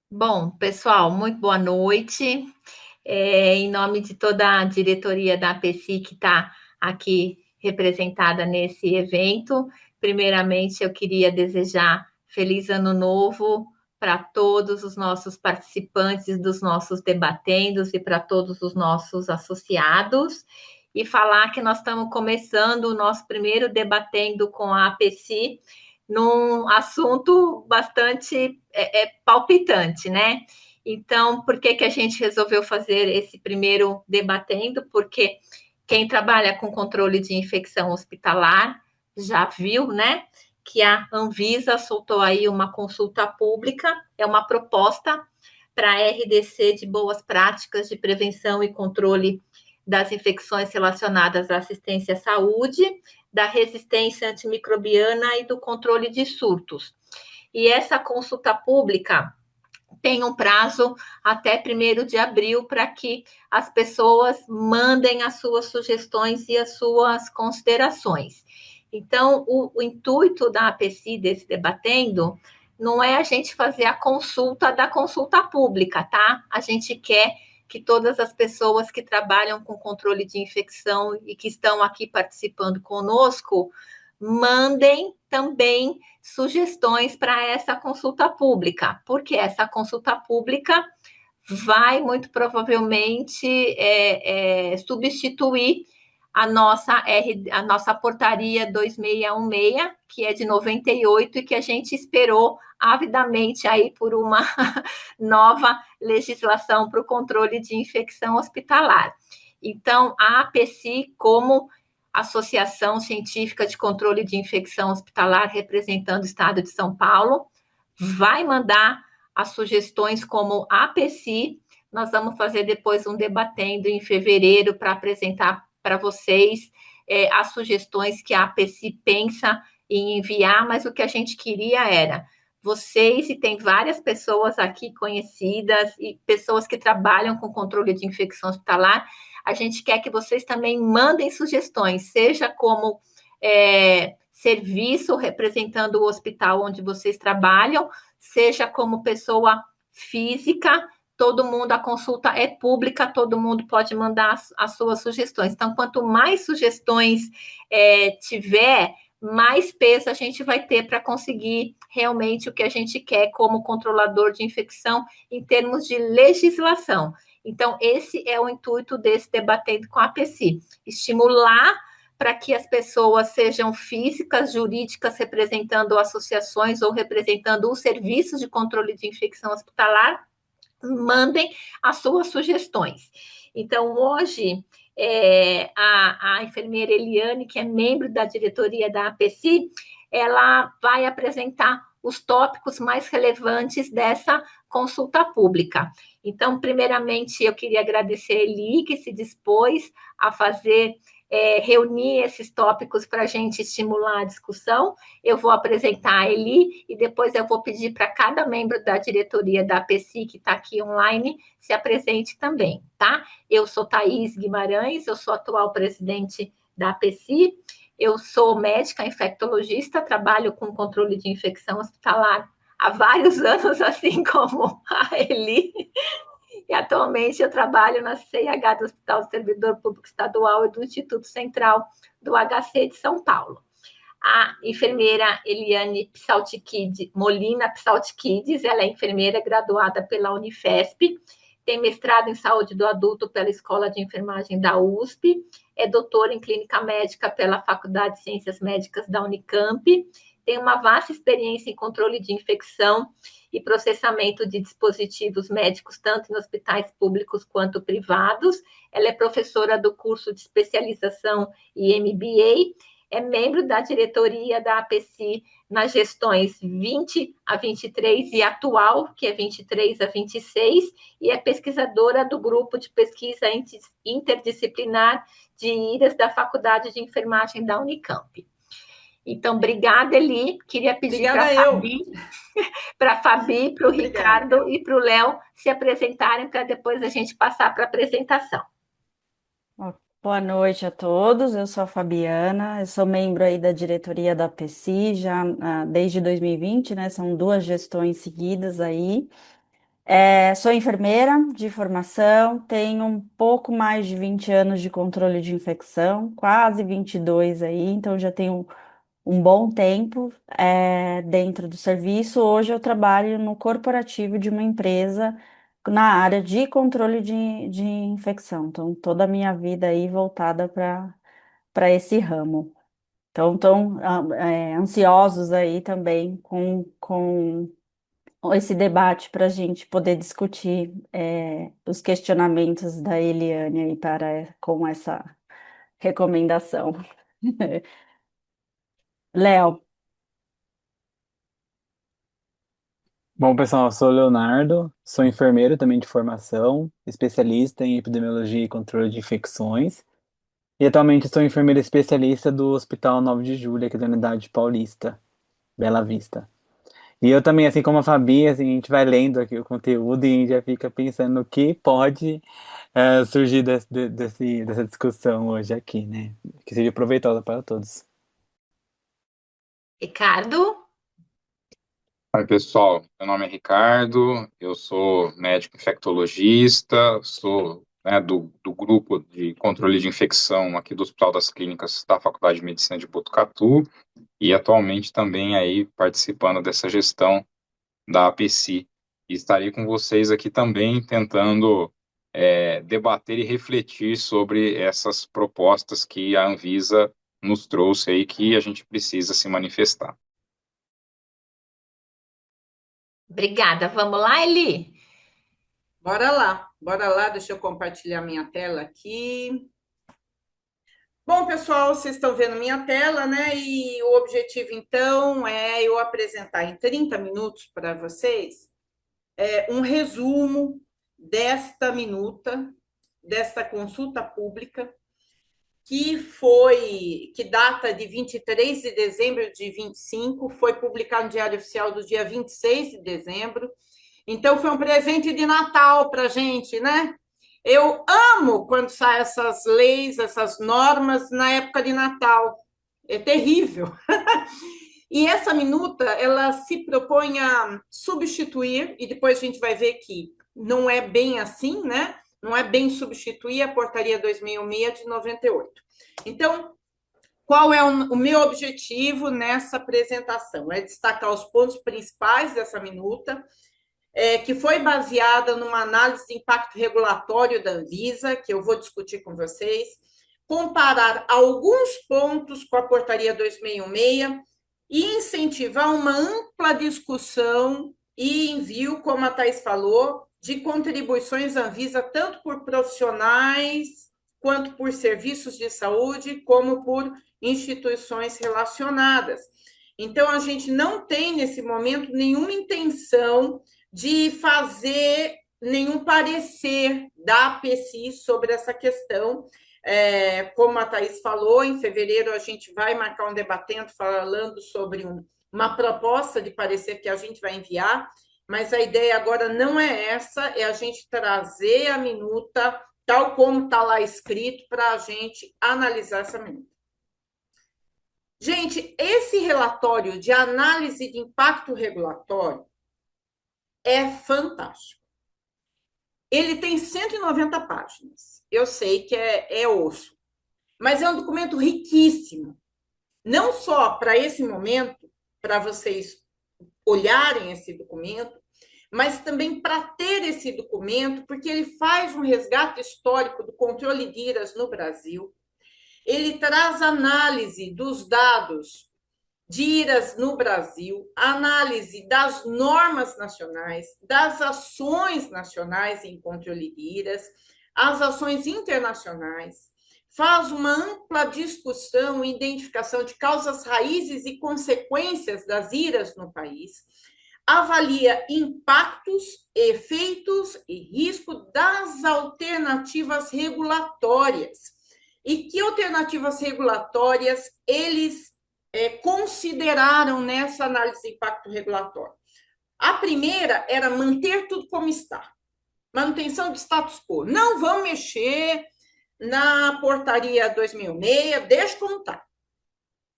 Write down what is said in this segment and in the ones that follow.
Bom, pessoal, muito boa noite. Em nome de toda a diretoria da APECI que está aqui representada nesse evento, primeiramente eu queria desejar feliz ano novo para todos os nossos participantes dos nossos debatendos e para todos os nossos associados. E falar que nós estamos começando o nosso primeiro debatendo com a APECI num assunto bastante palpitante, né? Então, por que a gente resolveu fazer esse primeiro debatendo? Porque quem trabalha com controle de infecção hospitalar já viu, né? Que a Anvisa soltou aí uma consulta pública, é uma proposta para a RDC de boas práticas de prevenção e controle das infecções relacionadas à assistência à saúde, da resistência antimicrobiana e do controle de surtos. E essa consulta pública tem um prazo até 1º de abril para que as pessoas mandem as suas sugestões e as suas considerações. Então, o intuito da APECI desse debatendo não é a gente fazer a consulta da consulta pública, tá? A gente quer que todas as pessoas que trabalham com controle de infecção e que estão aqui participando conosco mandem também sugestões para essa consulta pública, porque essa consulta pública vai muito provavelmente substituir a nossa portaria 2616, que é de 98 e que a gente esperou avidamente aí por uma nova legislação para o controle de infecção hospitalar. Então, a APECI, como Associação Científica de Controle de Infecção Hospitalar, representando o Estado de São Paulo, vai mandar as sugestões como APECI. Nós vamos fazer depois um debatendo em fevereiro para apresentar para vocês as sugestões que a APECI pensa em enviar, mas o que a gente queria era vocês, e tem várias pessoas aqui conhecidas e pessoas que trabalham com controle de infecção hospitalar, a gente quer que vocês também mandem sugestões, seja como serviço representando o hospital onde vocês trabalham, seja como pessoa física, todo mundo, a consulta é pública, todo mundo pode mandar as suas sugestões. Então, quanto mais sugestões tiver, mais peso a gente vai ter para conseguir realmente o que a gente quer como controlador de infecção em termos de legislação. Então, esse é o intuito desse debatendo com a APECI, estimular para que as pessoas sejam físicas, jurídicas, representando associações ou representando os serviços de controle de infecção hospitalar, mandem as suas sugestões. Então, hoje, a enfermeira Eliane, que é membro da diretoria da APECI, ela vai apresentar os tópicos mais relevantes dessa consulta pública. Então, primeiramente, eu queria agradecer a Eli, que se dispôs a fazer reunir esses tópicos para a gente estimular a discussão. Eu vou apresentar a Eli e depois eu vou pedir para cada membro da diretoria da APECI que está aqui online se apresente também, tá? Eu sou Thaís Guimarães, eu sou atual presidente da APECI, eu sou médica infectologista, trabalho com controle de infecção hospitalar há vários anos, assim como a Eli, e atualmente eu trabalho na CIH do Hospital do Servidor Público Estadual e do Instituto Central do HC de São Paulo. A enfermeira Eliane Psaltikides, Molina Psaltikides, ela é enfermeira graduada pela Unifesp, tem mestrado em saúde do adulto pela Escola de Enfermagem da USP, é doutora em clínica médica pela Faculdade de Ciências Médicas da Unicamp, tem uma vasta experiência em controle de infecção e processamento de dispositivos médicos, tanto em hospitais públicos quanto privados. Ela é professora do curso de especialização e MBA, é membro da diretoria da APECI nas gestões 20 a 23 e atual, que é 23 a 26, e é pesquisadora do grupo de pesquisa interdisciplinar de IRAS da Faculdade de Enfermagem da Unicamp. Então, obrigada, Eli. Queria pedir Obrigada eu. para a Fabi, para o Obrigada. Ricardo e para o Léo se apresentarem para depois a gente passar para a apresentação. Ó, boa noite a todos, eu sou a Fabiana, eu sou membro aí da diretoria da PECI já desde 2020, né? São duas gestões seguidas aí. Sou enfermeira de formação, tenho um pouco mais de 20 anos de controle de infecção, quase 22 aí, então já tenho um bom tempo dentro do serviço. Hoje eu trabalho no corporativo de uma empresa na área de controle de infecção. Então, toda a minha vida aí voltada para esse ramo. Então, estão ansiosos aí também com esse debate para a gente poder discutir os questionamentos da Eliane aí com essa recomendação. Léo. Bom, pessoal, eu sou o Leonardo, sou enfermeiro também de formação, especialista em epidemiologia e controle de infecções, e atualmente sou enfermeiro especialista do Hospital 9 de Julho, aqui da Unidade Paulista, Bela Vista. E eu também, assim como a Fabi, assim, a gente vai lendo aqui o conteúdo e a gente já fica pensando no que pode surgir dessa discussão hoje aqui, né? Que seja proveitosa para todos. Ricardo? Oi, pessoal. Meu nome é Ricardo, eu sou médico infectologista, sou, né, do grupo de controle de infecção aqui do Hospital das Clínicas da Faculdade de Medicina de Botucatu e atualmente também aí participando dessa gestão da APC. E estarei com vocês aqui também tentando debater e refletir sobre essas propostas que a Anvisa nos trouxe aí que a gente precisa se manifestar. Obrigada. Vamos lá, Eli? Bora lá, deixa eu compartilhar minha tela aqui. Bom, pessoal, vocês estão vendo minha tela, né? E o objetivo, então, é eu apresentar em 30 minutos para vocês um resumo desta minuta, desta consulta pública, que data de 23 de dezembro de 25, foi publicado no Diário Oficial do dia 26 de dezembro. Então, foi um presente de Natal para a gente, né? Eu amo quando saem essas leis, essas normas na época de Natal. É terrível. E essa minuta, ela se propõe a substituir, e depois a gente vai ver que não é bem assim, né? Não é bem substituir a Portaria 2006 de 98. Então, qual é o meu objetivo nessa apresentação? É destacar os pontos principais dessa minuta, que foi baseada numa análise de impacto regulatório da Anvisa, que eu vou discutir com vocês, comparar alguns pontos com a Portaria 2616 e incentivar uma ampla discussão e envio, como a Thais falou, de contribuições à Anvisa, tanto por profissionais, quanto por serviços de saúde, como por instituições relacionadas. Então, a gente não tem, nesse momento, nenhuma intenção de fazer nenhum parecer da APCI sobre essa questão. Como a Thais falou, em fevereiro a gente vai marcar um debatendo falando sobre uma proposta de parecer que a gente vai enviar, mas a ideia agora não é essa, é a gente trazer a minuta tal como está lá escrito para a gente analisar essa minuta. Gente, esse relatório de análise de impacto regulatório é fantástico. Ele tem 190 páginas. Eu sei que é osso, mas é um documento riquíssimo. Não só para esse momento, para vocês olharem esse documento, mas também para ter esse documento, porque ele faz um resgate histórico do controle de IRAS no Brasil. Ele traz análise dos dados de IRAS no Brasil, análise das normas nacionais, das ações nacionais em controle de IRAS, as ações internacionais, faz uma ampla discussão e identificação de causas raízes e consequências das IRAS no país, avalia impactos, efeitos e risco das alternativas regulatórias. E que alternativas regulatórias eles consideraram nessa análise de impacto regulatório? A primeira era manter tudo como está, manutenção do status quo. Não vão mexer na portaria 2006, deixa como está.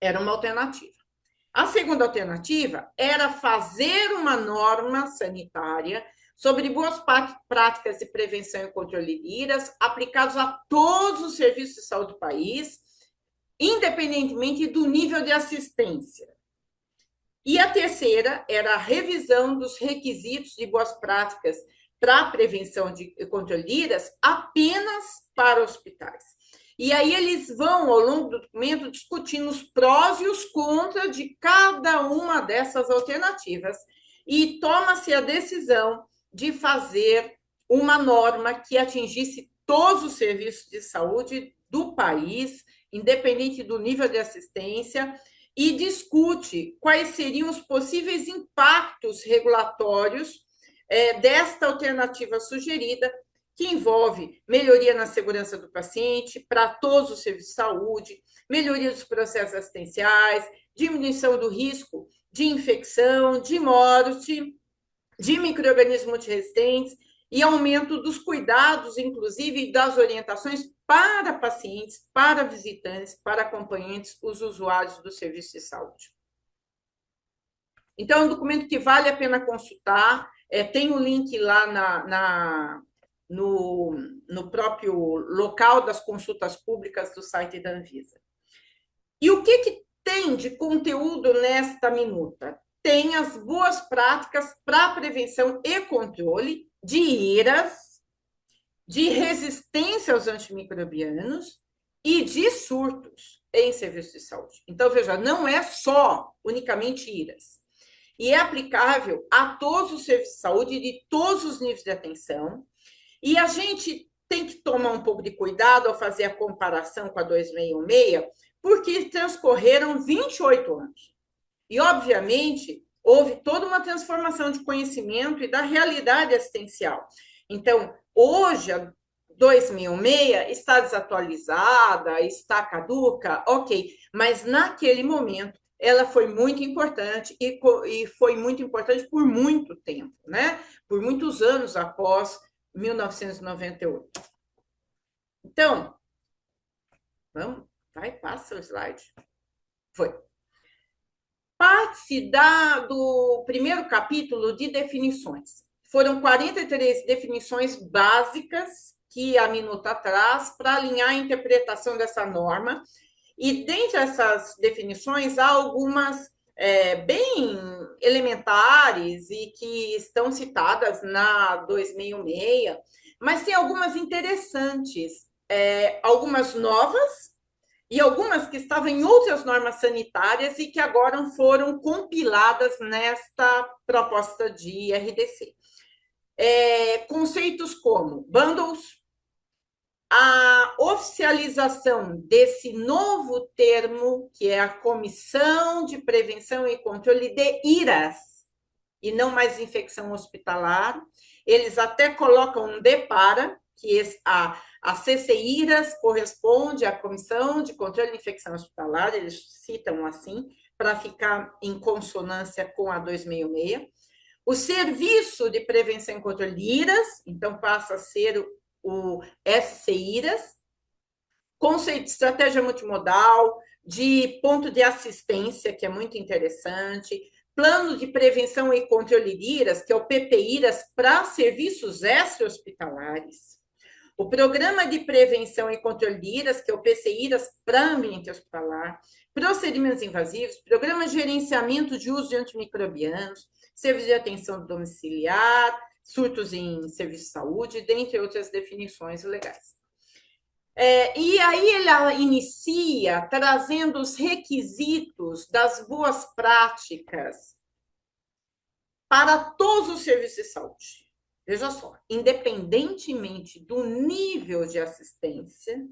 Era uma alternativa. A segunda alternativa era fazer uma norma sanitária sobre boas práticas de prevenção e controle de IRAS aplicados a todos os serviços de saúde do país, independentemente do nível de assistência. E a terceira era a revisão dos requisitos de boas práticas para a prevenção e controle de IRAS apenas para hospitais. E aí eles vão, ao longo do documento, discutindo os prós e os contras de cada uma dessas alternativas. E toma-se a decisão de fazer uma norma que atingisse todos os serviços de saúde do país, independente do nível de assistência, e discute quais seriam os possíveis impactos regulatórios desta alternativa sugerida, que envolve melhoria na segurança do paciente para todos os serviços de saúde, melhoria dos processos assistenciais, diminuição do risco de infecção, de morte, de micro-organismos multiresistentes e aumento dos cuidados, inclusive das orientações para pacientes, para visitantes, para acompanhantes, os usuários do serviço de saúde. Então, é um documento que vale a pena consultar, tem um link lá no próprio local das consultas públicas do site da Anvisa. E o que tem de conteúdo nesta minuta? Tem as boas práticas para prevenção e controle de IRAS, de resistência aos antimicrobianos e de surtos em serviços de saúde. Então, veja, não é só unicamente IRAS. E é aplicável a todos os serviços de saúde de todos os níveis de atenção. E a gente tem que tomar um pouco de cuidado ao fazer a comparação com a 2616, porque transcorreram 28 anos. E, obviamente, houve toda uma transformação de conhecimento e da realidade assistencial. Então, hoje, a 2616 está desatualizada, está caduca, ok, mas naquele momento ela foi muito importante e foi muito importante por muito tempo, né? Por muitos anos após 1998. Então, passa o slide. Foi. Parte do primeiro capítulo de definições. Foram 43 definições básicas que a minuta traz para alinhar a interpretação dessa norma. E dentre essas definições, há algumas bem elementares e que estão citadas na 2616, mas tem algumas interessantes, algumas novas e algumas que estavam em outras normas sanitárias e que agora foram compiladas nesta proposta de RDC. Conceitos como bundles, a oficialização desse novo termo, que é a Comissão de Prevenção e Controle de IRAS, e não mais infecção hospitalar. Eles até colocam um DEPARA, que a CCIRAS corresponde à Comissão de Controle de Infecção Hospitalar, eles citam assim, para ficar em consonância com a 2616. O Serviço de Prevenção e Controle de IRAS, então passa a ser o SCIRAS, conceito de estratégia multimodal, de ponto de assistência, que é muito interessante, plano de prevenção e controle de IRAS, que é o PPIRAS, para serviços extra-hospitalares, o programa de prevenção e controle de IRAS, que é o PCIRAS, para ambiente hospitalar, procedimentos invasivos, programa de gerenciamento de uso de antimicrobianos, serviço de atenção domiciliar, surtos em serviço de saúde, dentre outras definições legais. E aí ela inicia trazendo os requisitos das boas práticas para todos os serviços de saúde. Veja só, independentemente do nível de assistência,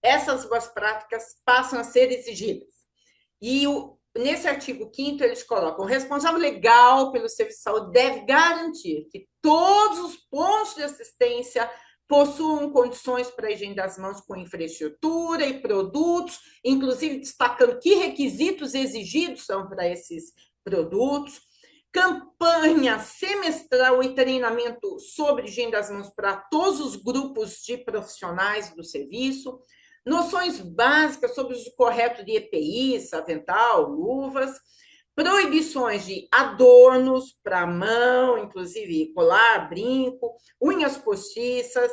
essas boas práticas passam a ser exigidas. E nesse artigo 5º, eles colocam: o responsável legal pelo serviço de saúde deve garantir que todos os pontos de assistência possuam condições para a higiene das mãos com infraestrutura e produtos, inclusive destacando que requisitos exigidos são para esses produtos, campanha semestral e treinamento sobre higiene das mãos para todos os grupos de profissionais do serviço, noções básicas sobre o uso correto de EPI, avental, luvas, proibições de adornos para mão, inclusive colar, brinco, unhas postiças,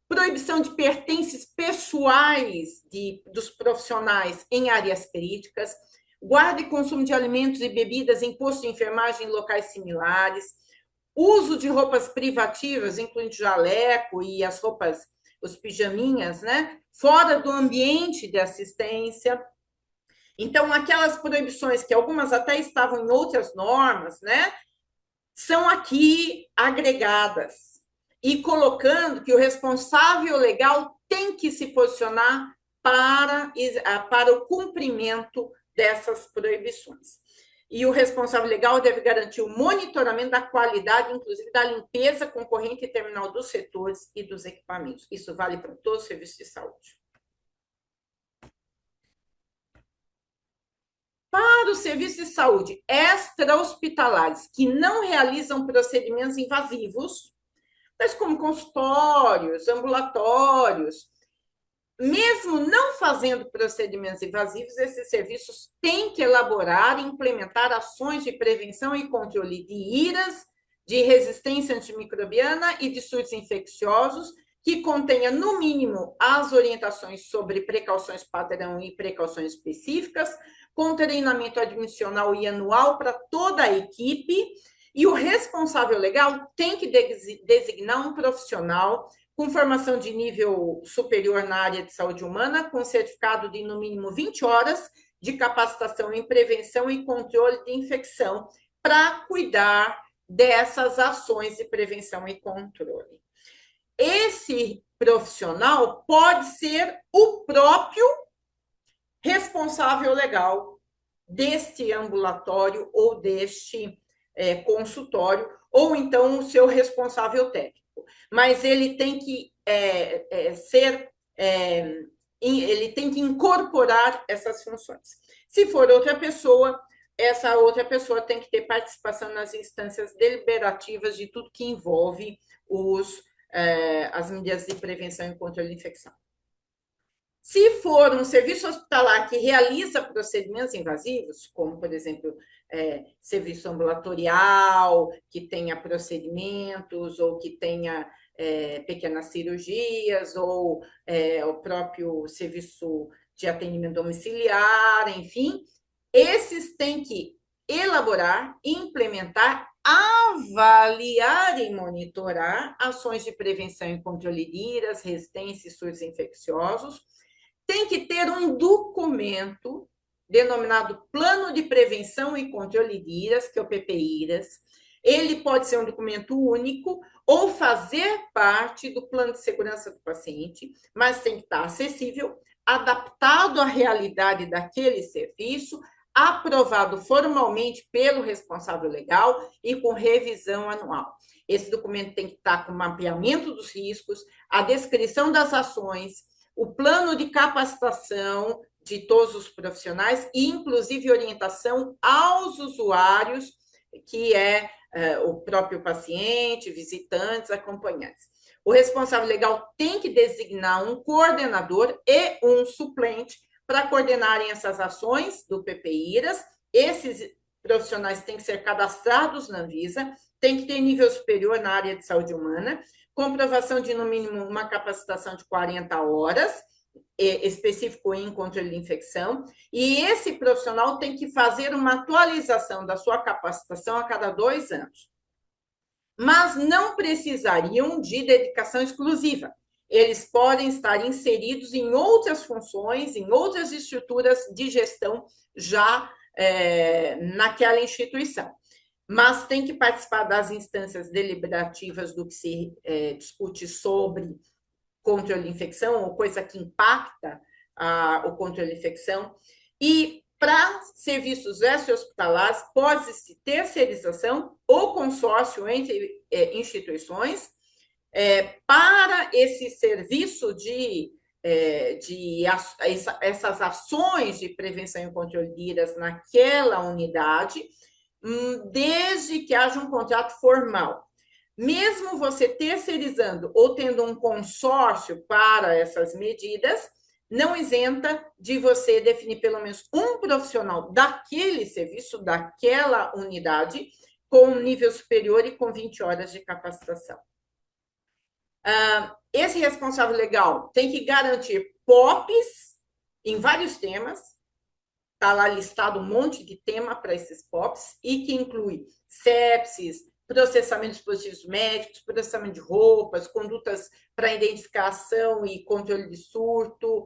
proibição de pertences pessoais dos profissionais em áreas críticas, guarda e consumo de alimentos e bebidas em posto de enfermagem em locais similares, uso de roupas privativas, incluindo jaleco e as roupas, os pijaminhas, né, fora do ambiente de assistência. Então, aquelas proibições que algumas até estavam em outras normas, né, são aqui agregadas e colocando que o responsável legal tem que se posicionar para o cumprimento dessas proibições. E o responsável legal deve garantir o monitoramento da qualidade, inclusive da limpeza concorrente e terminal dos setores e dos equipamentos. Isso vale para todo o serviço de saúde. Para os serviços de saúde extra-hospitalares que não realizam procedimentos invasivos, tais como consultórios, ambulatórios, mesmo não fazendo procedimentos invasivos, esses serviços têm que elaborar e implementar ações de prevenção e controle de IRAS, de resistência antimicrobiana e de surtos infecciosos, que contenha, no mínimo, as orientações sobre precauções padrão e precauções específicas, com treinamento admissional e anual para toda a equipe, e o responsável legal tem que designar um profissional com formação de nível superior na área de saúde humana, com certificado de, no mínimo, 20 horas de capacitação em prevenção e controle de infecção, para cuidar dessas ações de prevenção e controle. Esse profissional pode ser o próprio responsável legal deste ambulatório ou deste consultório, ou então o seu responsável técnico. Mas ele tem que ele tem que incorporar essas funções. Se for outra pessoa, essa outra pessoa tem que ter participação nas instâncias deliberativas de tudo que envolve as medidas de prevenção e controle de infecção. Se for um serviço hospitalar que realiza procedimentos invasivos, como, por exemplo, serviço ambulatorial, que tenha procedimentos, ou que tenha pequenas cirurgias, ou o próprio serviço de atendimento domiciliar, enfim, esses têm que elaborar, implementar, avaliar e monitorar ações de prevenção e controle de IRAS, resistência e surtos infecciosos. Tem que ter um documento denominado Plano de Prevenção e Controle de IRAS, que é o PPIRAS. Ele pode ser um documento único ou fazer parte do plano de segurança do paciente, mas tem que estar acessível, adaptado à realidade daquele serviço, aprovado formalmente pelo responsável legal e com revisão anual. Esse documento tem que estar com mapeamento dos riscos, a descrição das ações, o plano de capacitação de todos os profissionais e, inclusive, orientação aos usuários, que é o próprio paciente, visitantes, acompanhantes. O responsável legal tem que designar um coordenador e um suplente para coordenarem essas ações do PPIRAS. Esses profissionais têm que ser cadastrados na Anvisa, tem que ter nível superior na área de saúde humana, comprovação de, no mínimo, uma capacitação de 40 horas, específico em controle de infecção, e esse profissional tem que fazer uma atualização da sua capacitação a cada 2 anos. Mas não precisariam de dedicação exclusiva. Eles podem estar inseridos em outras funções, em outras estruturas de gestão já naquela instituição. Mas tem que participar das instâncias deliberativas do que se discute sobre controle de infecção, ou coisa que impacta o controle de infecção. E para serviços extra-hospitalares, pode-se terceirização ou consórcio entre instituições para esse serviço essas ações de prevenção e controle de IRAS naquela unidade, desde que haja um contrato formal. Mesmo você terceirizando ou tendo um consórcio para essas medidas, não isenta de você definir pelo menos um profissional daquele serviço, daquela unidade, com um nível superior e com 20 horas de capacitação. Esse responsável legal tem que garantir POPs em vários temas, está lá listado um monte de tema para esses POPs, e que inclui sepsis, processamento de dispositivos médicos, processamento de roupas, condutas para identificação e controle de surto,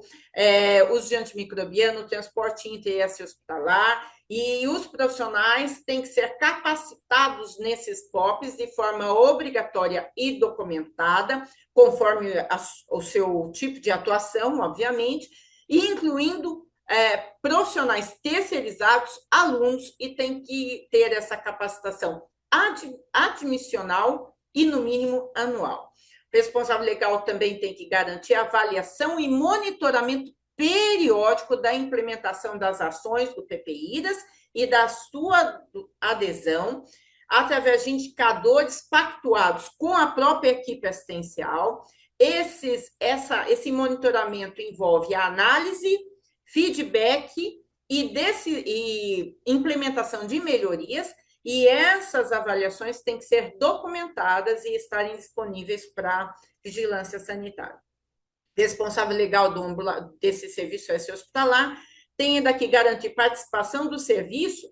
uso de antimicrobiano, transporte inter e extra-hospitalar, e os profissionais têm que ser capacitados nesses POPs de forma obrigatória e documentada, conforme o seu tipo de atuação, obviamente, e incluindo profissionais terceirizados, alunos, e tem que ter essa capacitação admissional e, no mínimo, anual. O responsável legal também tem que garantir avaliação e monitoramento periódico da implementação das ações do PPIRAS e da sua adesão, através de indicadores pactuados com a própria equipe assistencial. Esse monitoramento envolve a análise, feedback e implementação de melhorias, e essas avaliações têm que ser documentadas e estarem disponíveis para vigilância sanitária. Responsável legal desse serviço hospitalar tem ainda que garantir participação do serviço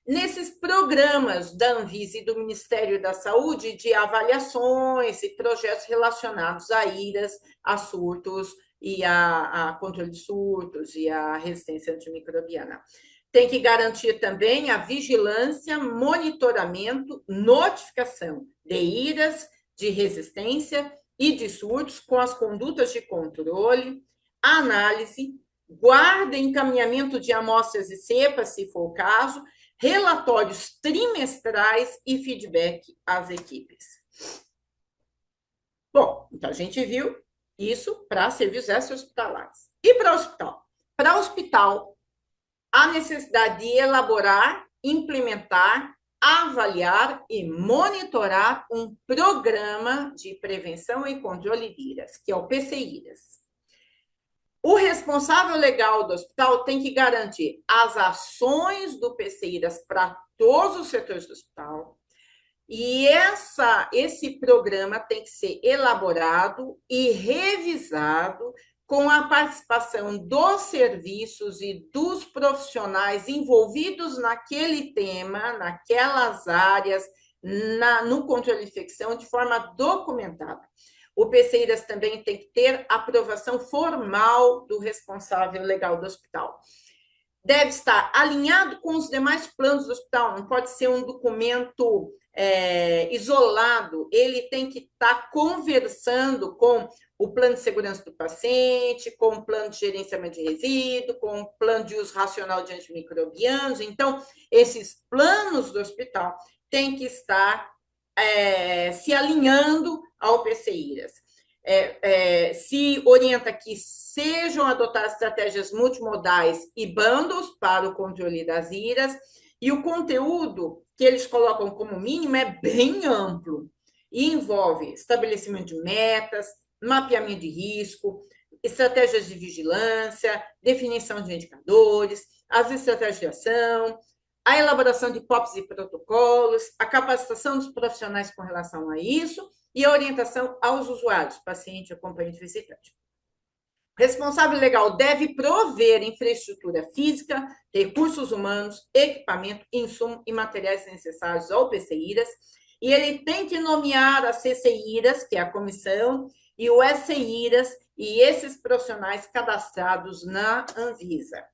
nesses programas da Anvisa e do Ministério da Saúde de avaliações e projetos relacionados a IRAS, a surtos e a controle de surtos e a resistência antimicrobiana. Tem que garantir também a vigilância, monitoramento, notificação de IRAS, de resistência e de surtos com as condutas de controle, análise, guarda e encaminhamento de amostras e cepas, se for o caso, relatórios trimestrais e feedback às equipes. Bom, então a gente viu isso para serviços extra-hospitalares. E para hospital? Para hospital, a necessidade de elaborar, implementar, avaliar e monitorar um programa de prevenção e controle de IRAS, que é o PCIRAS. O responsável legal do hospital tem que garantir as ações do PCIRAS para todos os setores do hospital, e esse programa tem que ser elaborado e revisado com a participação dos serviços e dos profissionais envolvidos naquele tema, naquelas áreas, no controle de infecção, de forma documentada. O PCIRAS também tem que ter aprovação formal do responsável legal do hospital. Deve estar alinhado com os demais planos do hospital, não pode ser um documento isolado, ele tem que estar conversando com o plano de segurança do paciente, com o plano de gerenciamento de resíduo, com o plano de uso racional de antimicrobianos. Então, esses planos do hospital têm que estar se alinhando ao PCIRAS. Se orienta que sejam adotadas estratégias multimodais e bundles para o controle das IRAS, e o conteúdo que eles colocam como mínimo é bem amplo e envolve estabelecimento de metas, mapeamento de risco, estratégias de vigilância, definição de indicadores, as estratégias de ação, a elaboração de POPs e protocolos, a capacitação dos profissionais com relação a isso e a orientação aos usuários, paciente, acompanhante, visitante. O responsável legal deve prover infraestrutura física, recursos humanos, equipamento, insumo e materiais necessários ao PCIRAS, e ele tem que nomear a CCIRAS, que é a comissão, e o SCIRAS, e esses profissionais cadastrados na Anvisa.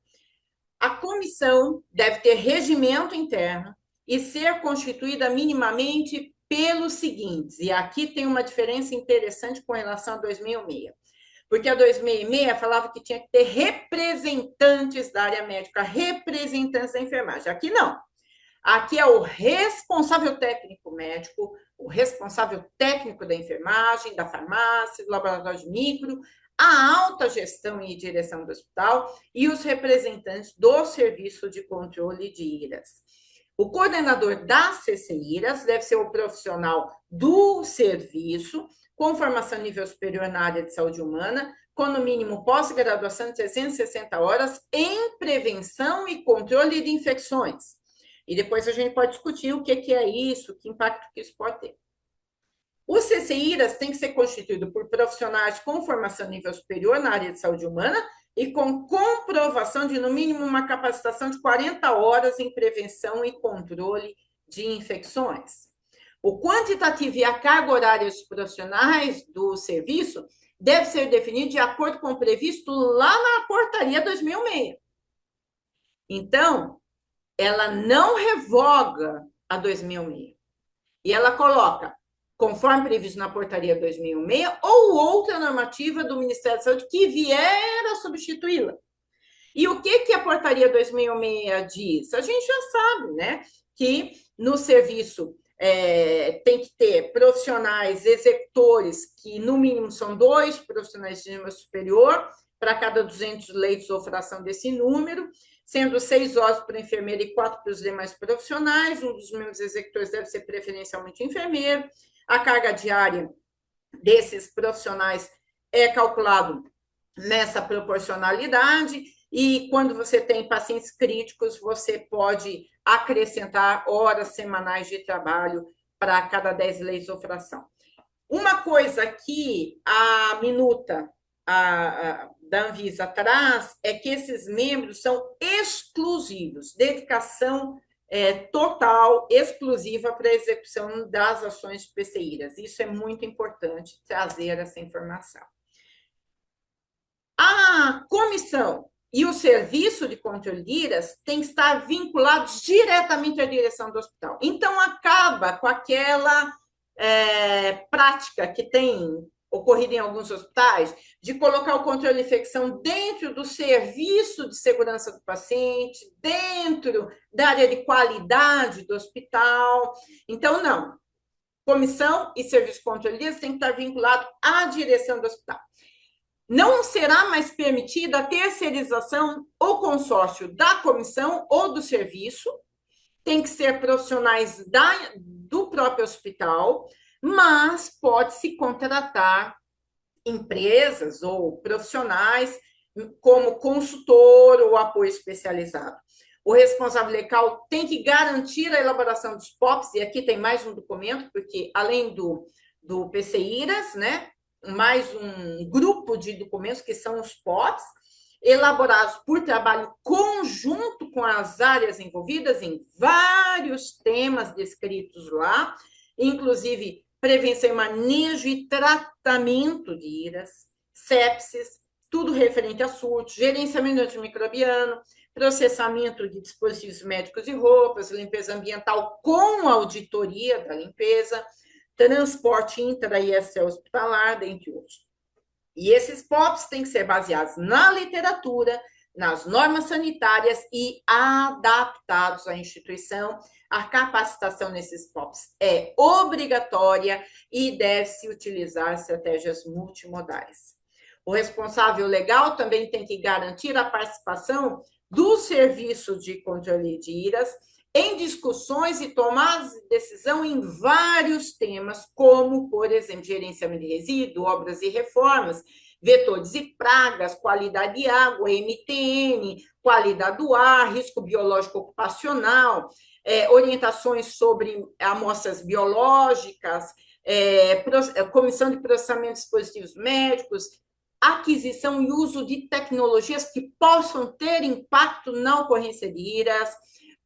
A comissão deve ter regimento interno e ser constituída minimamente pelos seguintes, e aqui tem uma diferença interessante com relação a 2006. Porque a 2006 falava que tinha que ter representantes da área médica, representantes da enfermagem. Aqui não. Aqui é o responsável técnico médico, o responsável técnico da enfermagem, da farmácia, do laboratório de micro, a alta gestão e direção do hospital e os representantes do serviço de controle de IRAS. O coordenador das CCIRAS deve ser o profissional do serviço, com formação nível superior na área de saúde humana, com no mínimo pós-graduação de 360 horas em prevenção e controle de infecções. E depois a gente pode discutir o que é isso, que impacto que isso pode ter. Os CCIRAS têm que ser constituídos por profissionais com formação nível superior na área de saúde humana e com comprovação de, no mínimo, uma capacitação de 40 horas em prevenção e controle de infecções. O quantitativo e a carga horária dos profissionais do serviço deve ser definido de acordo com o previsto lá na portaria 2006. Então, ela não revoga a 2006. E ela coloca, conforme previsto na portaria 2006, ou outra normativa do Ministério da Saúde que vier a substituí-la. E o que a portaria 2006 diz? A gente já sabe, né? Que no serviço tem que ter profissionais executores, que no mínimo são 2 profissionais de nível superior, para cada 200 leitos ou fração desse número, sendo 6 horas para o enfermeiro e 4 para os demais profissionais. Um dos membros executores deve ser preferencialmente enfermeiro. A carga diária desses profissionais é calculado nessa proporcionalidade, e quando você tem pacientes críticos, você pode acrescentar horas semanais de trabalho para cada 10 leitos ou fração. Uma coisa que a minuta da Anvisa traz é que esses membros são exclusivos, dedicação total, exclusiva para a execução das ações de PCIRAS. Isso é muito importante trazer essa informação. A comissão e o serviço de controle de IRAS têm que estar vinculados diretamente à direção do hospital. Então, acaba com aquela prática que tem ocorrido em alguns hospitais, de colocar o controle de infecção dentro do serviço de segurança do paciente, dentro da área de qualidade do hospital. Então, não. Comissão e serviço de controle de IRAS têm que estar vinculados à direção do hospital. Não será mais permitida a terceirização ou consórcio da comissão ou do serviço, tem que ser profissionais do próprio hospital, mas pode-se contratar empresas ou profissionais como consultor ou apoio especializado. O responsável legal tem que garantir a elaboração dos POPs, e aqui tem mais um documento, porque além do PCIRAS, né, mais um grupo de documentos que são os POPs, elaborados por trabalho conjunto com as áreas envolvidas em vários temas descritos lá, inclusive prevenção e manejo e tratamento de IRAS, sepsis, tudo referente a surtos, gerenciamento antimicrobiano, processamento de dispositivos médicos e roupas, limpeza ambiental com auditoria da limpeza, transporte intra e extra-hospitalar, dentre outros. E esses POPs têm que ser baseados na literatura, nas normas sanitárias e adaptados à instituição. A capacitação nesses POPs é obrigatória e deve-se utilizar estratégias multimodais. O responsável legal também tem que garantir a participação do serviço de controle de IRAS em discussões e tomadas de decisão em vários temas, como, por exemplo, gerenciamento de resíduos, obras e reformas, vetores e pragas, qualidade de água, MTN, qualidade do ar, risco biológico ocupacional, orientações sobre amostras biológicas, comissão de processamento de dispositivos médicos, aquisição e uso de tecnologias que possam ter impacto na ocorrência de IRAS,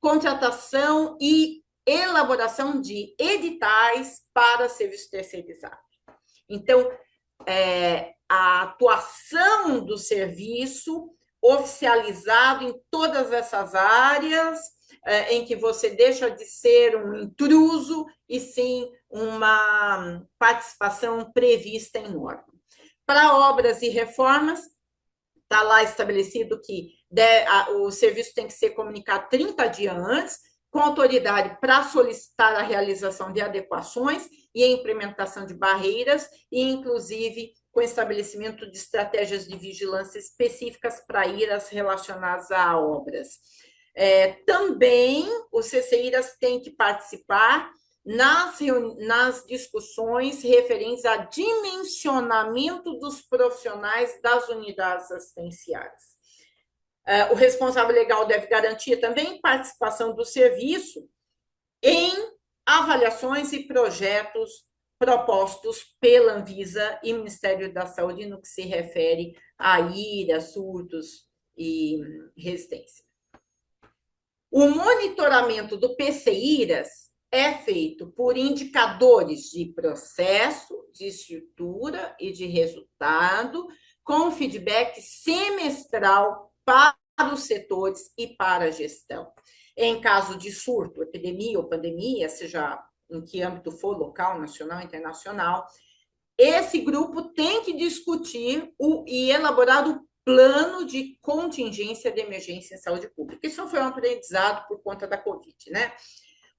contratação e elaboração de editais para serviço terceirizado. Então, a atuação do serviço oficializado em todas essas áreas, em que você deixa de ser um intruso e sim uma participação prevista em norma. Para obras e reformas, está lá estabelecido que o serviço tem que ser comunicado 30 dias antes, com autoridade para solicitar a realização de adequações e a implementação de barreiras, e inclusive com estabelecimento de estratégias de vigilância específicas para IRAS relacionadas a obras. Também os CCIRAS têm que participar nas discussões referentes a dimensionamento dos profissionais das unidades assistenciais. O responsável legal deve garantir também participação do serviço em avaliações e projetos propostos pela Anvisa e Ministério da Saúde no que se refere a IRA, surtos e resistência. O monitoramento do PCIRAS é feito por indicadores de processo, de estrutura e de resultado, com feedback semestral para os setores e para a gestão. Em caso de surto, epidemia ou pandemia, seja em que âmbito for, local, nacional, internacional, esse grupo tem que discutir e elaborar o plano de contingência de emergência em saúde pública. Isso foi um aprendizado por conta da Covid, né?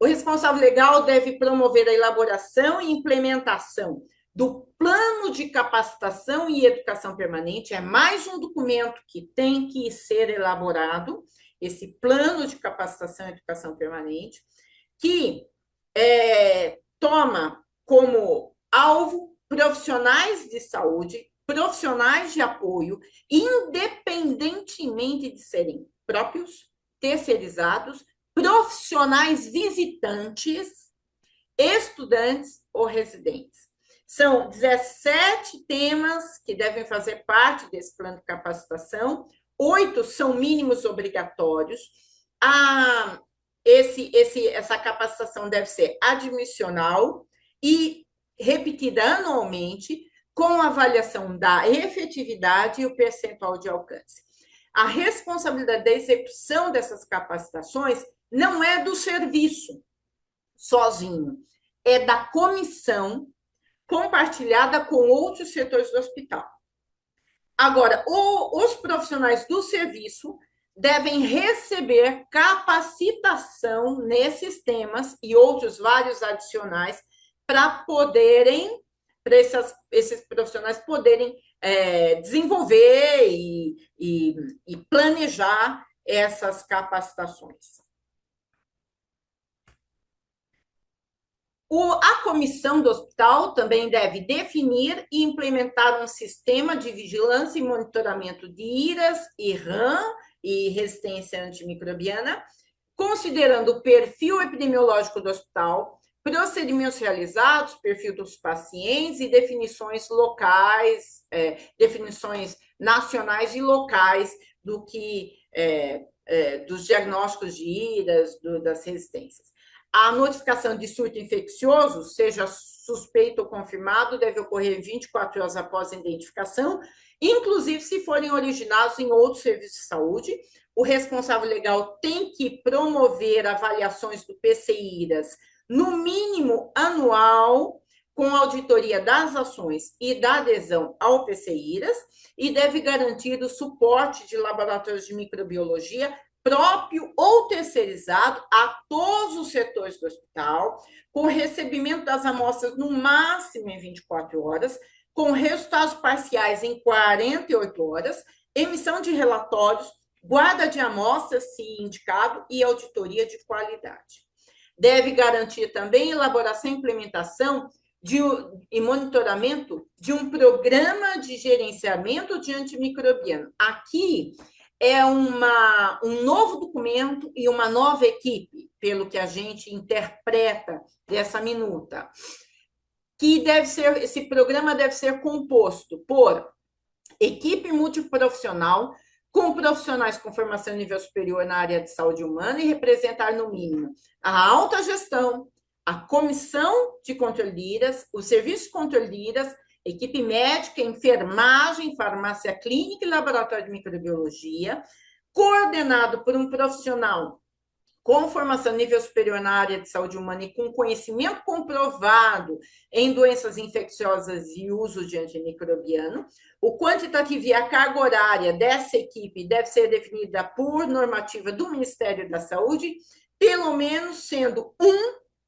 O responsável legal deve promover a elaboração e implementação do plano de capacitação e educação permanente. É mais um documento que tem que ser elaborado, esse plano de capacitação e educação permanente, que toma como alvo profissionais de saúde, profissionais de apoio, independentemente de serem próprios, terceirizados, profissionais visitantes, estudantes ou residentes. São 17 temas que devem fazer parte desse plano de capacitação, 8 são mínimos obrigatórios. Essa capacitação deve ser admissional e repetida anualmente, com avaliação da efetividade e o percentual de alcance. A responsabilidade da execução dessas capacitações não é do serviço sozinho, é da comissão compartilhada com outros setores do hospital. Agora, os profissionais do serviço devem receber capacitação nesses temas e outros vários adicionais para esses profissionais poderem desenvolver e planejar essas capacitações. A comissão do hospital também deve definir e implementar um sistema de vigilância e monitoramento de IRAS e RAM e resistência antimicrobiana, considerando o perfil epidemiológico do hospital, procedimentos realizados, perfil dos pacientes e definições locais, definições nacionais e locais dos diagnósticos de IRAS, das resistências. A notificação de surto infeccioso, seja suspeito ou confirmado, deve ocorrer 24 horas após a identificação, inclusive se forem originados em outros serviços de saúde. O responsável legal tem que promover avaliações do PCIRAS, no mínimo anual, com auditoria das ações e da adesão ao PCIRAS, e deve garantir o suporte de laboratórios de microbiologia próprio ou terceirizado a todos os setores do hospital, com recebimento das amostras no máximo em 24 horas, com resultados parciais em 48 horas, emissão de relatórios, guarda de amostras, se indicado, e auditoria de qualidade. Deve garantir também elaboração e implementação e monitoramento de um programa de gerenciamento de antimicrobiano. Aqui é um novo documento e uma nova equipe, pelo que a gente interpreta dessa minuta, que esse programa deve ser composto por equipe multiprofissional, com profissionais com formação em nível superior na área de saúde humana e representar, no mínimo, a alta gestão, a comissão de controle de IRAS, o serviço de controle de IRAS, equipe médica, enfermagem, farmácia clínica e laboratório de microbiologia, coordenado por um profissional com formação nível superior na área de saúde humana e com conhecimento comprovado em doenças infecciosas e uso de antimicrobiano. O quantitativo e a carga horária dessa equipe deve ser definida por normativa do Ministério da Saúde, pelo menos sendo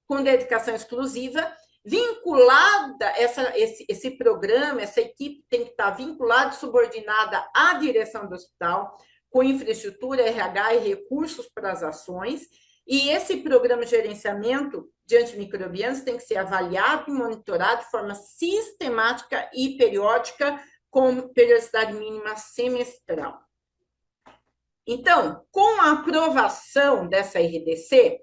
com dedicação exclusiva, vinculada, esse programa, essa equipe tem que estar vinculada e subordinada à direção do hospital, com infraestrutura, RH e recursos para as ações, e esse programa de gerenciamento de antimicrobianos tem que ser avaliado e monitorado de forma sistemática e periódica, com periodicidade mínima semestral. Então, com a aprovação dessa RDC,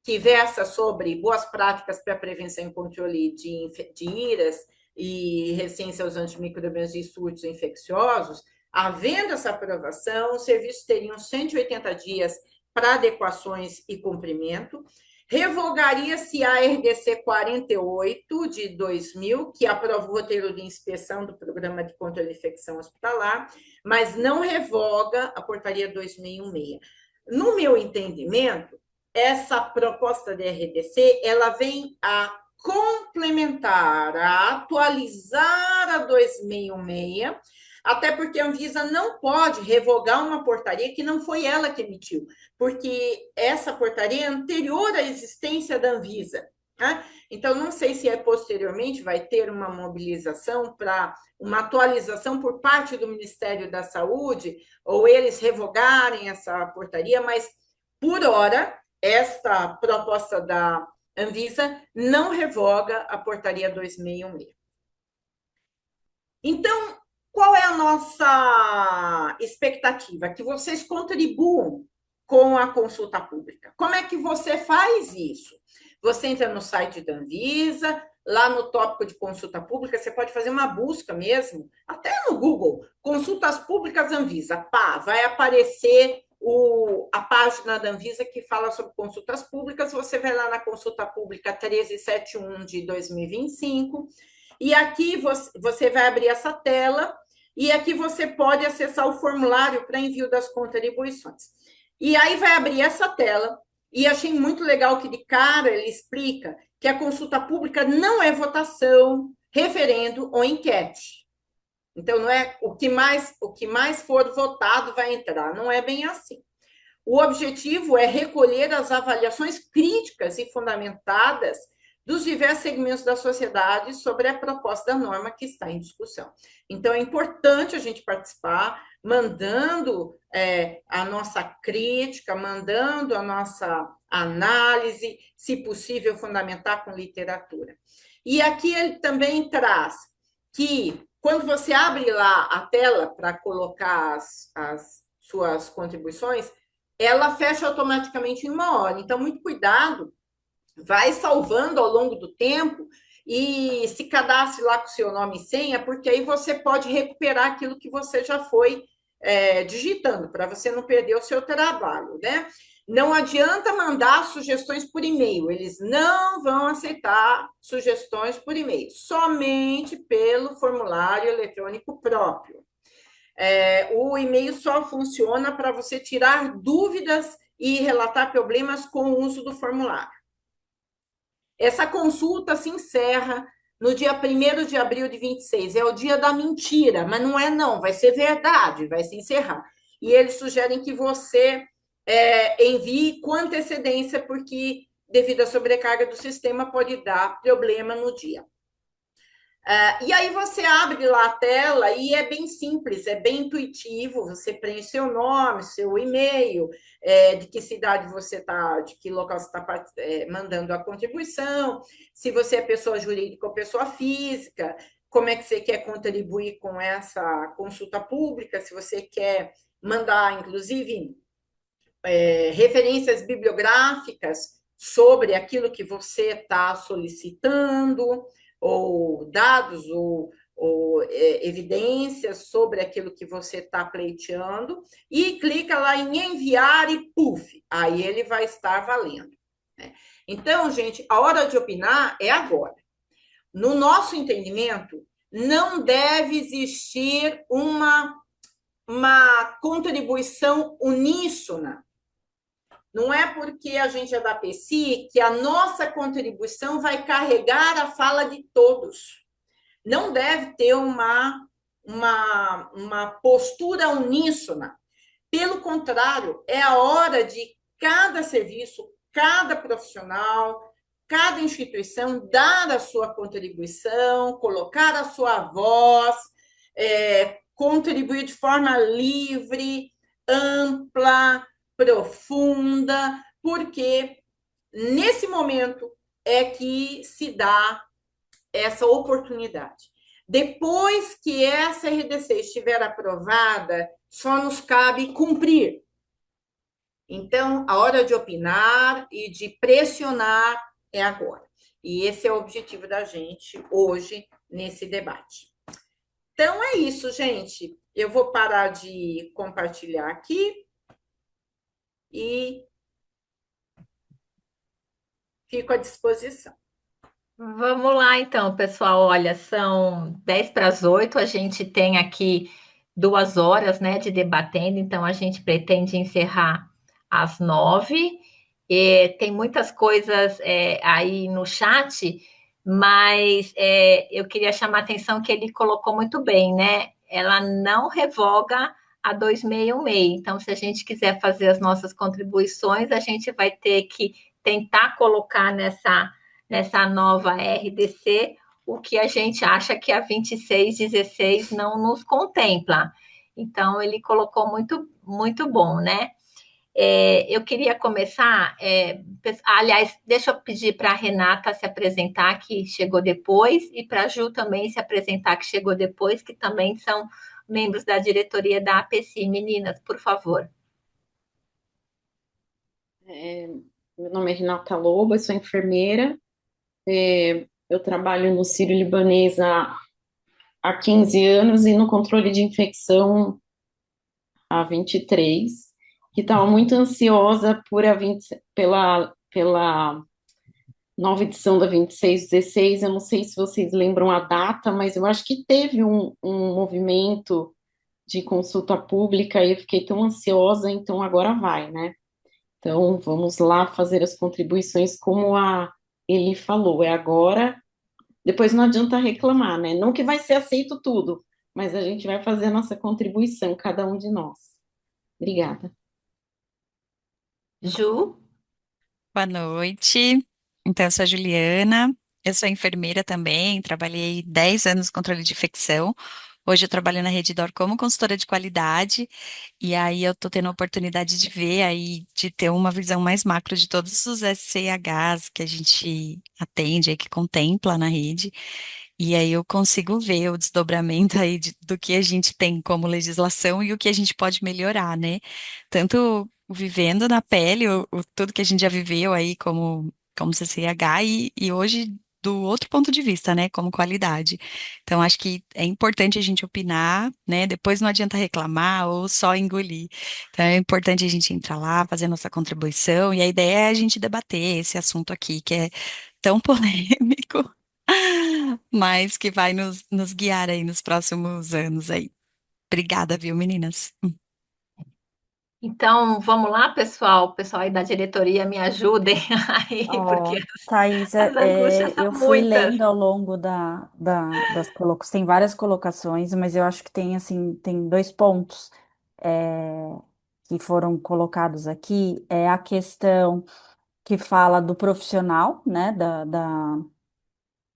que versa sobre boas práticas para prevenção e controle de IRAS e resistência aos antimicrobianos e surtos infecciosos, havendo essa aprovação, os serviços teriam 180 dias para adequações e cumprimento. Revogaria-se a RDC 48 de 2000, que aprova o roteiro de inspeção do Programa de Controle de Infecção Hospitalar, mas não revoga a portaria 2616. No meu entendimento, essa proposta de RDC, ela vem a complementar, a atualizar a 2616, até porque a Anvisa não pode revogar uma portaria que não foi ela que emitiu, porque essa portaria é anterior à existência da Anvisa. Né? Então, não sei se posteriormente vai ter uma mobilização para uma atualização por parte do Ministério da Saúde, ou eles revogarem essa portaria, mas, por hora, esta proposta da Anvisa não revoga a portaria 2616. Então, qual é a nossa expectativa? Que vocês contribuam com a consulta pública. Como é que você faz isso? Você entra no site da Anvisa, lá no tópico de consulta pública, você pode fazer uma busca mesmo, até no Google, consultas públicas Anvisa, pá, vai aparecer a página da Anvisa que fala sobre consultas públicas, você vai lá na consulta pública 1371 de 2025, e aqui você vai abrir essa tela, e aqui você pode acessar o formulário para envio das contribuições. E aí vai abrir essa tela, e achei muito legal que de cara ele explica que a consulta pública não é votação, referendo ou enquete. Então, não é o que mais for votado vai entrar, não é bem assim. O objetivo é recolher as avaliações críticas e fundamentadas dos diversos segmentos da sociedade sobre a proposta da norma que está em discussão. Então, é importante a gente participar, mandando a nossa crítica, mandando a nossa análise, se possível, fundamentar com literatura. E aqui ele também traz que, quando você abre lá a tela para colocar as suas contribuições, ela fecha automaticamente em 1 hora. Então, muito cuidado, vai salvando ao longo do tempo e se cadastre lá com o seu nome e senha, porque aí você pode recuperar aquilo que você já foi digitando, para você não perder o seu trabalho, né? Não adianta mandar sugestões por e-mail, eles não vão aceitar sugestões por e-mail, somente pelo formulário eletrônico próprio. O e-mail só funciona para você tirar dúvidas e relatar problemas com o uso do formulário. Essa consulta se encerra no dia 1º de abril de 26, é o dia da mentira, mas não é não, vai ser verdade, vai se encerrar. E eles sugerem que você envie com antecedência, porque devido à sobrecarga do sistema pode dar problema no dia. E aí você abre lá a tela e é bem simples, é bem intuitivo, você preenche seu nome, seu e-mail, de que cidade você está, de que local você está mandando a contribuição, se você é pessoa jurídica ou pessoa física, como é que você quer contribuir com essa consulta pública, se você quer mandar, inclusive, referências bibliográficas sobre aquilo que você está solicitando, ou dados, ou evidências sobre aquilo que você está pleiteando, e clica lá em enviar e puf, aí ele vai estar valendo. Né? Então, gente, a hora de opinar é agora. No nosso entendimento, não deve existir uma contribuição uníssona. Não é porque a gente é da PSI que a nossa contribuição vai carregar a fala de todos. Não deve ter uma postura uníssona. Pelo contrário, é a hora de cada serviço, cada profissional, cada instituição dar a sua contribuição, colocar a sua voz, contribuir de forma livre, ampla, profunda, porque nesse momento é que se dá essa oportunidade. Depois que essa RDC estiver aprovada, só nos cabe cumprir. Então, a hora de opinar e de pressionar é agora. E esse é o objetivo da gente hoje nesse debate. Então, é isso, gente. Eu vou parar de compartilhar aqui e fico à disposição. Vamos lá, então, pessoal. Olha, são 10 para as 8. A gente tem aqui 2 horas, né, de debatendo, então a gente pretende encerrar às 9. Tem muitas coisas aí no chat, mas eu queria chamar a atenção que ele colocou muito bem, né? Ela não revoga a 2616. Então, se a gente quiser fazer as nossas contribuições, a gente vai ter que tentar colocar nessa nova RDC o que a gente acha que a 2616 não nos contempla. Então, ele colocou muito, muito bom, né? Eu queria começar, aliás, deixa eu pedir para a Renata se apresentar, que chegou depois, e para a Ju também se apresentar, que chegou depois, que também são membros da diretoria da APC. Meninas, por favor. Meu nome é Renata Lobo, eu sou enfermeira. Eu trabalho no Sírio-Libanês há 15 anos e no controle de infecção há 23, que estava muito ansiosa pela nova edição da 2616. Eu não sei se vocês lembram a data, mas eu acho que teve um movimento de consulta pública e eu fiquei tão ansiosa, então agora vai, né? Então, vamos lá fazer as contribuições como a Eli falou, é agora, depois não adianta reclamar, né? Não que vai ser aceito tudo, mas a gente vai fazer a nossa contribuição, cada um de nós. Obrigada. Ju? Boa noite. Então, eu sou a Juliana, eu sou enfermeira também, trabalhei 10 anos no controle de infecção. Hoje eu trabalho na Redditor como consultora de qualidade, e aí eu tô tendo a oportunidade de ver aí, de ter uma visão mais macro de todos os SCHs que a gente atende, aí, que contempla na rede. E aí eu consigo ver o desdobramento aí do que a gente tem como legislação e o que a gente pode melhorar, né? Tanto vivendo na pele, tudo que a gente já viveu aí como CCH e hoje do outro ponto de vista, né? Como qualidade. Então, acho que é importante a gente opinar, né? Depois não adianta reclamar ou só engolir. Então, é importante a gente entrar lá, fazer nossa contribuição, e a ideia é a gente debater esse assunto aqui, que é tão polêmico, mas que vai nos guiar aí nos próximos anos aí. Obrigada, viu, meninas? Então, vamos lá, pessoal. O pessoal aí da diretoria, me ajudem aí, porque Thaisa, as angústias são eu fui muitas. lendo ao longo das colocações, tem várias colocações, mas eu acho que tem, assim, tem 2 pontos é, que foram colocados aqui. É a questão que fala do profissional, né,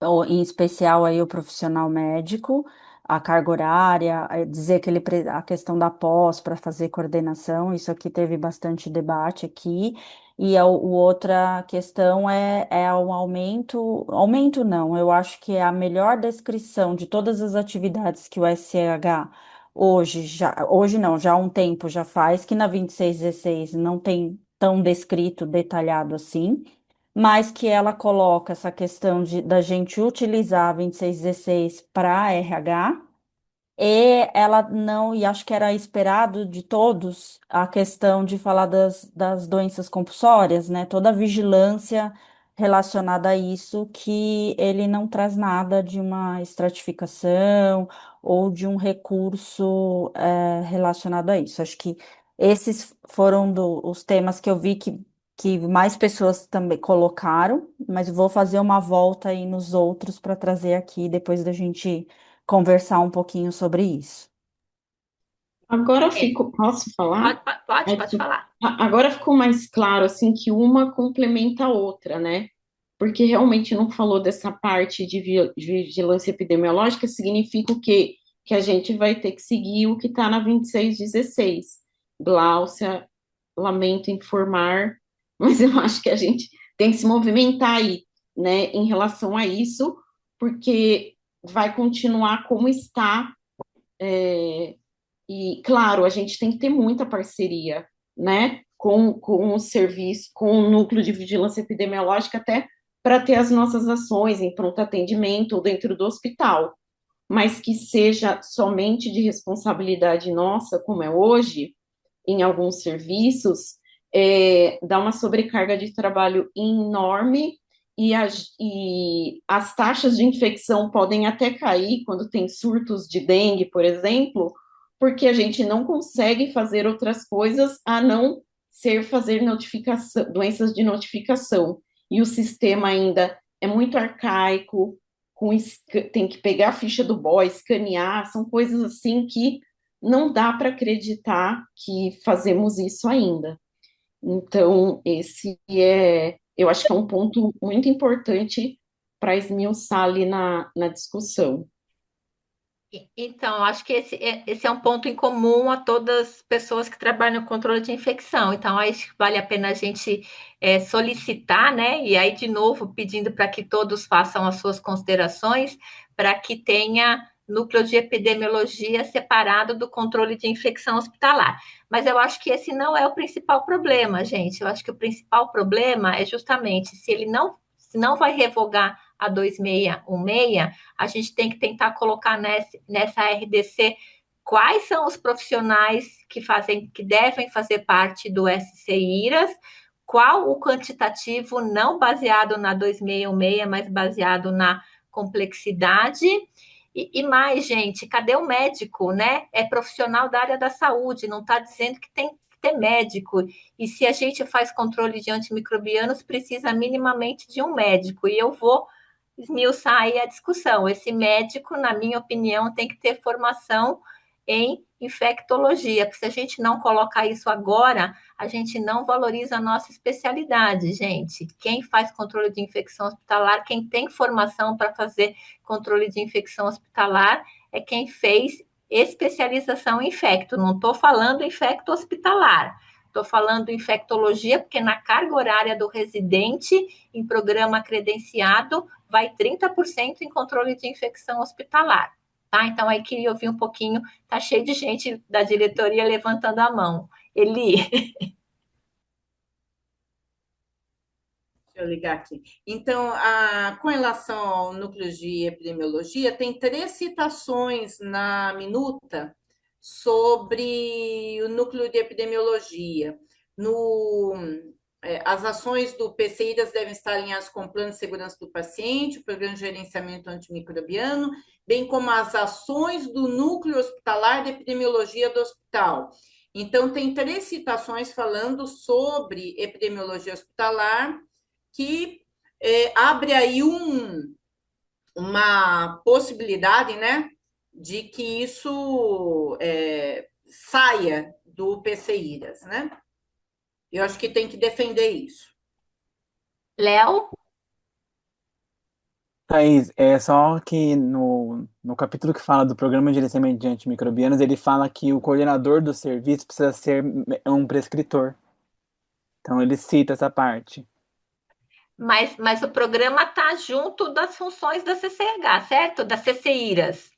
ou em especial aí o profissional médico, a carga horária, dizer que a questão da pós para fazer coordenação, isso aqui teve bastante debate aqui, e outra questão é o aumento não, eu acho que é a melhor descrição de todas as atividades que o SCH hoje não, já há um tempo já faz, que na 2616 não tem tão descrito, detalhado assim, mas que ela coloca essa questão da gente utilizar a 2616 para RH, e ela não, e acho que era esperado de todos a questão de falar das doenças compulsórias, né? Toda a vigilância relacionada a isso, que ele não traz nada de uma estratificação ou de um recurso relacionado a isso. Acho que esses foram os temas que eu vi que mais pessoas também colocaram, mas vou fazer uma volta aí nos outros para trazer aqui depois da gente conversar um pouquinho sobre isso. Agora posso falar? Pode falar. Agora ficou mais claro, assim, que uma complementa a outra, né? Porque realmente não falou dessa parte de vigilância epidemiológica, significa o quê? Que a gente vai ter que seguir o que está na 2616. Gláucia, lamento informar, mas eu acho que a gente tem que se movimentar aí, né, em relação a isso, porque vai continuar como está, e, claro, a gente tem que ter muita parceria, né, com o serviço, com o núcleo de vigilância epidemiológica, até para ter as nossas ações em pronto atendimento ou dentro do hospital, mas que seja somente de responsabilidade nossa, como é hoje, em alguns serviços, dá uma sobrecarga de trabalho enorme e as taxas de infecção podem até cair quando tem surtos de dengue, por exemplo, porque a gente não consegue fazer outras coisas a não ser fazer notificação, doenças de notificação. E o sistema ainda é muito arcaico, tem que pegar a ficha do BOI, escanear, são coisas assim que não dá para acreditar que fazemos isso ainda. Então, eu acho que é um ponto muito importante para esmiuçar ali na discussão. Então, eu acho que esse é um ponto em comum a todas as pessoas que trabalham no controle de infecção. Então, acho que vale a pena a gente solicitar, né? E aí, de novo, pedindo para que todos façam as suas considerações, para que tenha núcleo de epidemiologia separado do controle de infecção hospitalar. Mas eu acho que esse não é o principal problema, gente. Eu acho que o principal problema é justamente se não vai revogar a 2616, a gente tem que tentar colocar nessa RDC quais são os profissionais que devem fazer parte do SCIRAS, qual o quantitativo não baseado na 2616, mas baseado na complexidade. E mais, gente, cadê o médico, né? É profissional da área da saúde, não está dizendo que tem que ter médico. E se a gente faz controle de antimicrobianos, precisa minimamente de um médico. E eu vou esmiuçar aí a discussão. Esse médico, na minha opinião, tem que ter formação em infectologia, porque se a gente não colocar isso agora, a gente não valoriza a nossa especialidade, gente. Quem faz controle de infecção hospitalar, quem tem formação para fazer controle de infecção hospitalar, é quem fez especialização em infecto. Não estou falando infecto hospitalar. Estou falando infectologia, porque na carga horária do residente, em programa credenciado, vai 30% em controle de infecção hospitalar. Tá? Então, aí queria ouvir um pouquinho, tá cheio de gente da diretoria levantando a mão. Eli. Deixa eu ligar aqui. Então, com relação ao núcleo de epidemiologia, tem 3 citações na minuta sobre o núcleo de epidemiologia. As ações do PCIDAS devem estar alinhadas com o plano de segurança do paciente, o programa de gerenciamento antimicrobiano, bem como as ações do núcleo hospitalar de epidemiologia do hospital. Então, tem 3 citações falando sobre epidemiologia hospitalar, que abre aí uma possibilidade, né, de que isso saia do PCIRAS, né? Eu acho que tem que defender isso. Léo? Thaís, é só que no capítulo que fala do programa de gerenciamento de antimicrobianos, ele fala que o coordenador do serviço precisa ser um prescritor. Então ele cita essa parte. Mas o programa está junto das funções da CCH, certo? Da CCIRAS,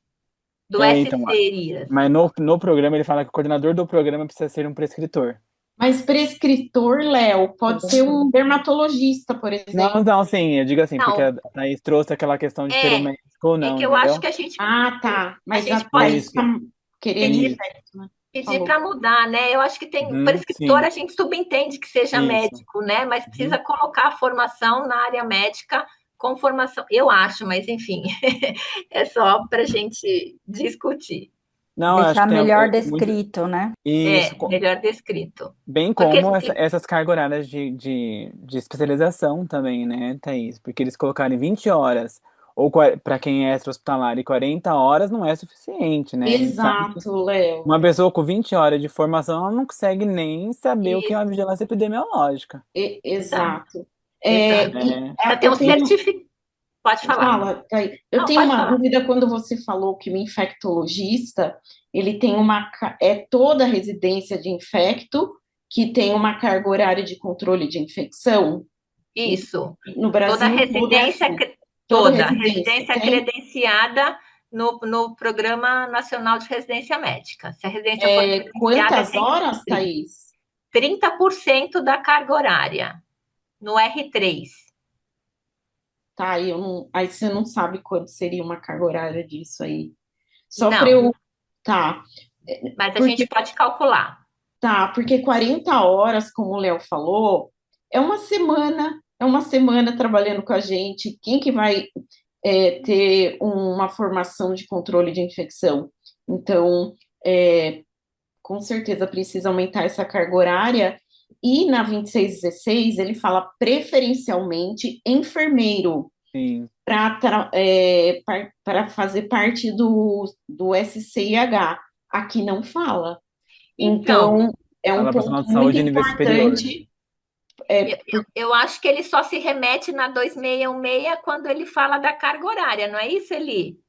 do Então, SCIRAS. mas no programa ele fala que o coordenador do programa precisa ser um prescritor. Mas prescritor, Léo, pode ser um dermatologista, por exemplo. Não, sim, eu digo assim, Não. porque a Thaís trouxe aquela questão de ter um médico ou não, que eu entendeu? acho que a gente... Tá. Mas a gente pode Isso. ficar querendo Isso. infecto, né? pedir para mudar, né? Eu acho que tem Uhum, prescritor, sim. a gente subentende que seja Isso. médico, né? Mas precisa colocar a formação na área médica com formação, eu acho, mas enfim, é só para a gente discutir. Não, eu acho Deixar que tem melhor muito descrito, né? isso, Melhor descrito. bem Porque como essas cargas horárias de especialização também, né, Thaís? Porque eles colocarem 20 horas, ou para quem é extra-hospitalar, e 40 horas não é suficiente, né? A gente sabe que Exato, Léo. uma pessoa com 20 horas de formação, ela não consegue nem saber o que é uma Isso. vigilância epidemiológica. Exato. Eu tenho um certificado. Pode falar. Fala, Thaís. Eu tenho uma dúvida quando você falou que o infectologista, ele tem toda a residência de infecto que tem uma carga horária de controle de infecção? Isso. No Toda Brasil todo é residência, assim. toda residência residência tem? credenciada no Programa Nacional de Residência Médica. Se a residência for credenciada, Quantas tem horas, Thaís? 30% da carga horária no R3. Tá, aí você não sabe quanto seria uma carga horária disso aí. Só para Não, eu. Tá. mas a Porque, gente pode calcular. porque 40 horas, como o Léo falou, é uma semana trabalhando com a gente. Quem que vai ter uma formação de controle de infecção? Então, com certeza precisa aumentar essa carga horária. E na 2616, ele fala preferencialmente enfermeiro, Sim. para fazer parte do SCIH. Aqui não fala. Então, é um Fala profissional ponto de muito saúde de nível superior. importante. Eu acho que ele só se remete na 2616 quando ele fala da carga horária, não é isso, Eli?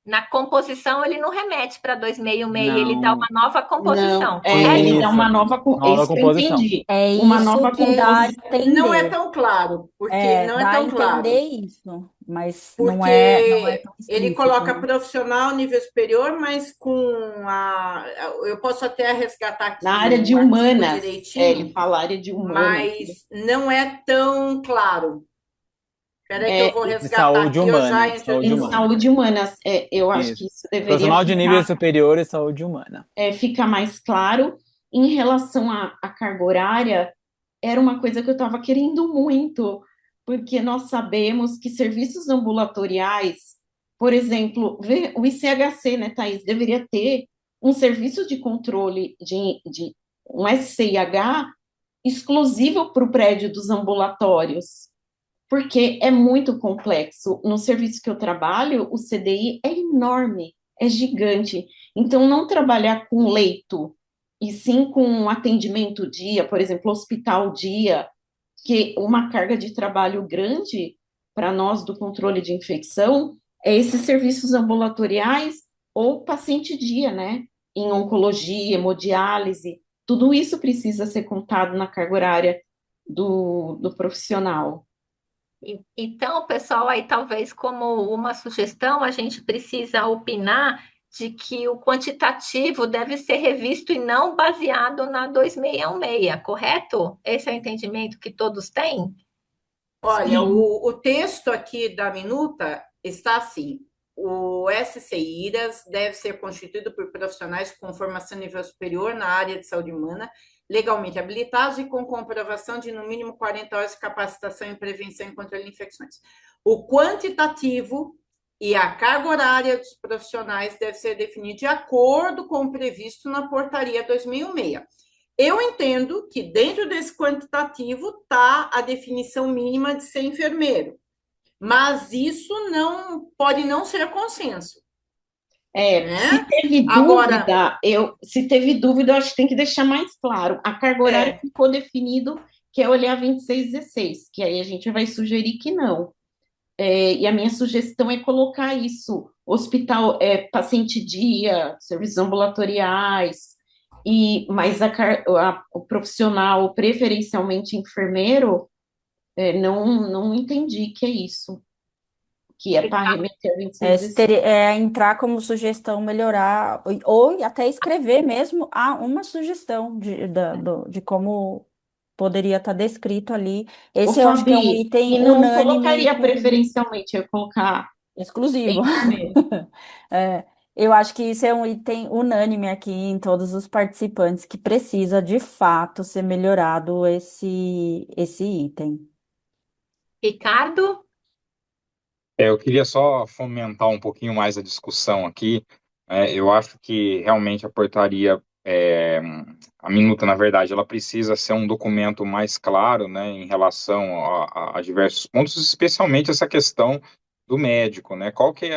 Na composição, ele não remete para 2616, ele dá Não, uma nova composição, Não, correto? ele dá isso. uma nova, Nova isso que eu composição. entendi. É Uma isso nova que dá a composição. Não é entender. tão claro, porque não é Dá a tão claro. entender isso, mas não Porque é tão ele explícito, coloca né? profissional nível superior, mas eu posso até resgatar aqui Na área de o artigo humanas, ele direitinho, fala área de humanas. mas não é tão claro. Espera aí que eu vou De resgatar saúde aqui, eu já humana. entro Saúde Em de novo. humana. saúde humanas, eu acho que Isso. isso deveria Profissional de nível ficar, superior e saúde humana. ficar mais claro. Em relação à carga horária, era uma coisa que eu estava querendo muito, porque nós sabemos que serviços ambulatoriais, por exemplo, o ICHC, né, Thaís, deveria ter um serviço de controle de um SCIH exclusivo para o prédio dos ambulatórios, porque é muito complexo. No serviço que eu trabalho, o CDI é enorme, é gigante. Então, não trabalhar com leito, e sim com atendimento dia, por exemplo, hospital dia, que uma carga de trabalho grande para nós do controle de infecção é esses serviços ambulatoriais ou paciente dia, né? Em oncologia, hemodiálise, tudo isso precisa ser contado na carga horária do profissional. Então, pessoal, aí talvez como uma sugestão, a gente precisa opinar de que o quantitativo deve ser revisto e não baseado na 2616, correto? Esse é o entendimento que todos têm? Olha, Sim. o texto aqui da minuta está assim: o SCIRAS deve ser constituído por profissionais com formação nível superior na área de saúde humana, legalmente habilitados e com comprovação de no mínimo 40 horas de capacitação em prevenção e controle de infecções. O quantitativo e a carga horária dos profissionais deve ser definido de acordo com o previsto na portaria 2016. Eu entendo que dentro desse quantitativo está a definição mínima de ser enfermeiro, mas isso não pode não ser consenso. Se teve Agora, dúvida, eu acho que tem que deixar mais claro. A carga horária ficou definido que é olhar 2616, que aí a gente vai sugerir que não. E a minha sugestão é colocar isso: hospital, paciente dia, serviços ambulatoriais, mas o profissional, preferencialmente enfermeiro, não entendi que é isso, que é para remeter a 2616. Entrar como sugestão, melhorar, ou até escrever mesmo uma sugestão de como poderia estar descrito ali. Ô, Esse eu acho que é um Fabi, item e não unânime, colocaria preferencialmente, eu ia colocar exclusivo. enfermeiro. É, eu acho que isso é um item unânime aqui em todos os participantes, que precisa de fato ser melhorado esse item. Ricardo? Eu queria só fomentar um pouquinho mais a discussão aqui. Eu acho que realmente a portaria, a minuta, na verdade, ela precisa ser um documento mais claro, né, em relação a diversos pontos, especialmente essa questão do médico, né? Qual que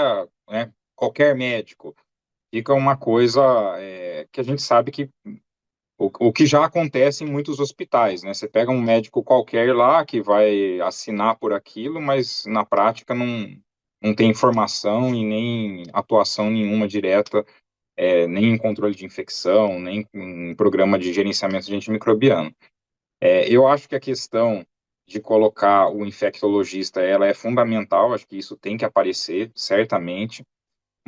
é qualquer médico? Fica uma coisa que a gente sabe que o que já acontece em muitos hospitais, né? Você pega um médico qualquer lá que vai assinar por aquilo, mas na prática não tem informação e nem atuação nenhuma direta nem em controle de infecção, nem em programa de gerenciamento de antimicrobiano. Eu acho que a questão de colocar o infectologista, ela é fundamental, acho que isso tem que aparecer, certamente,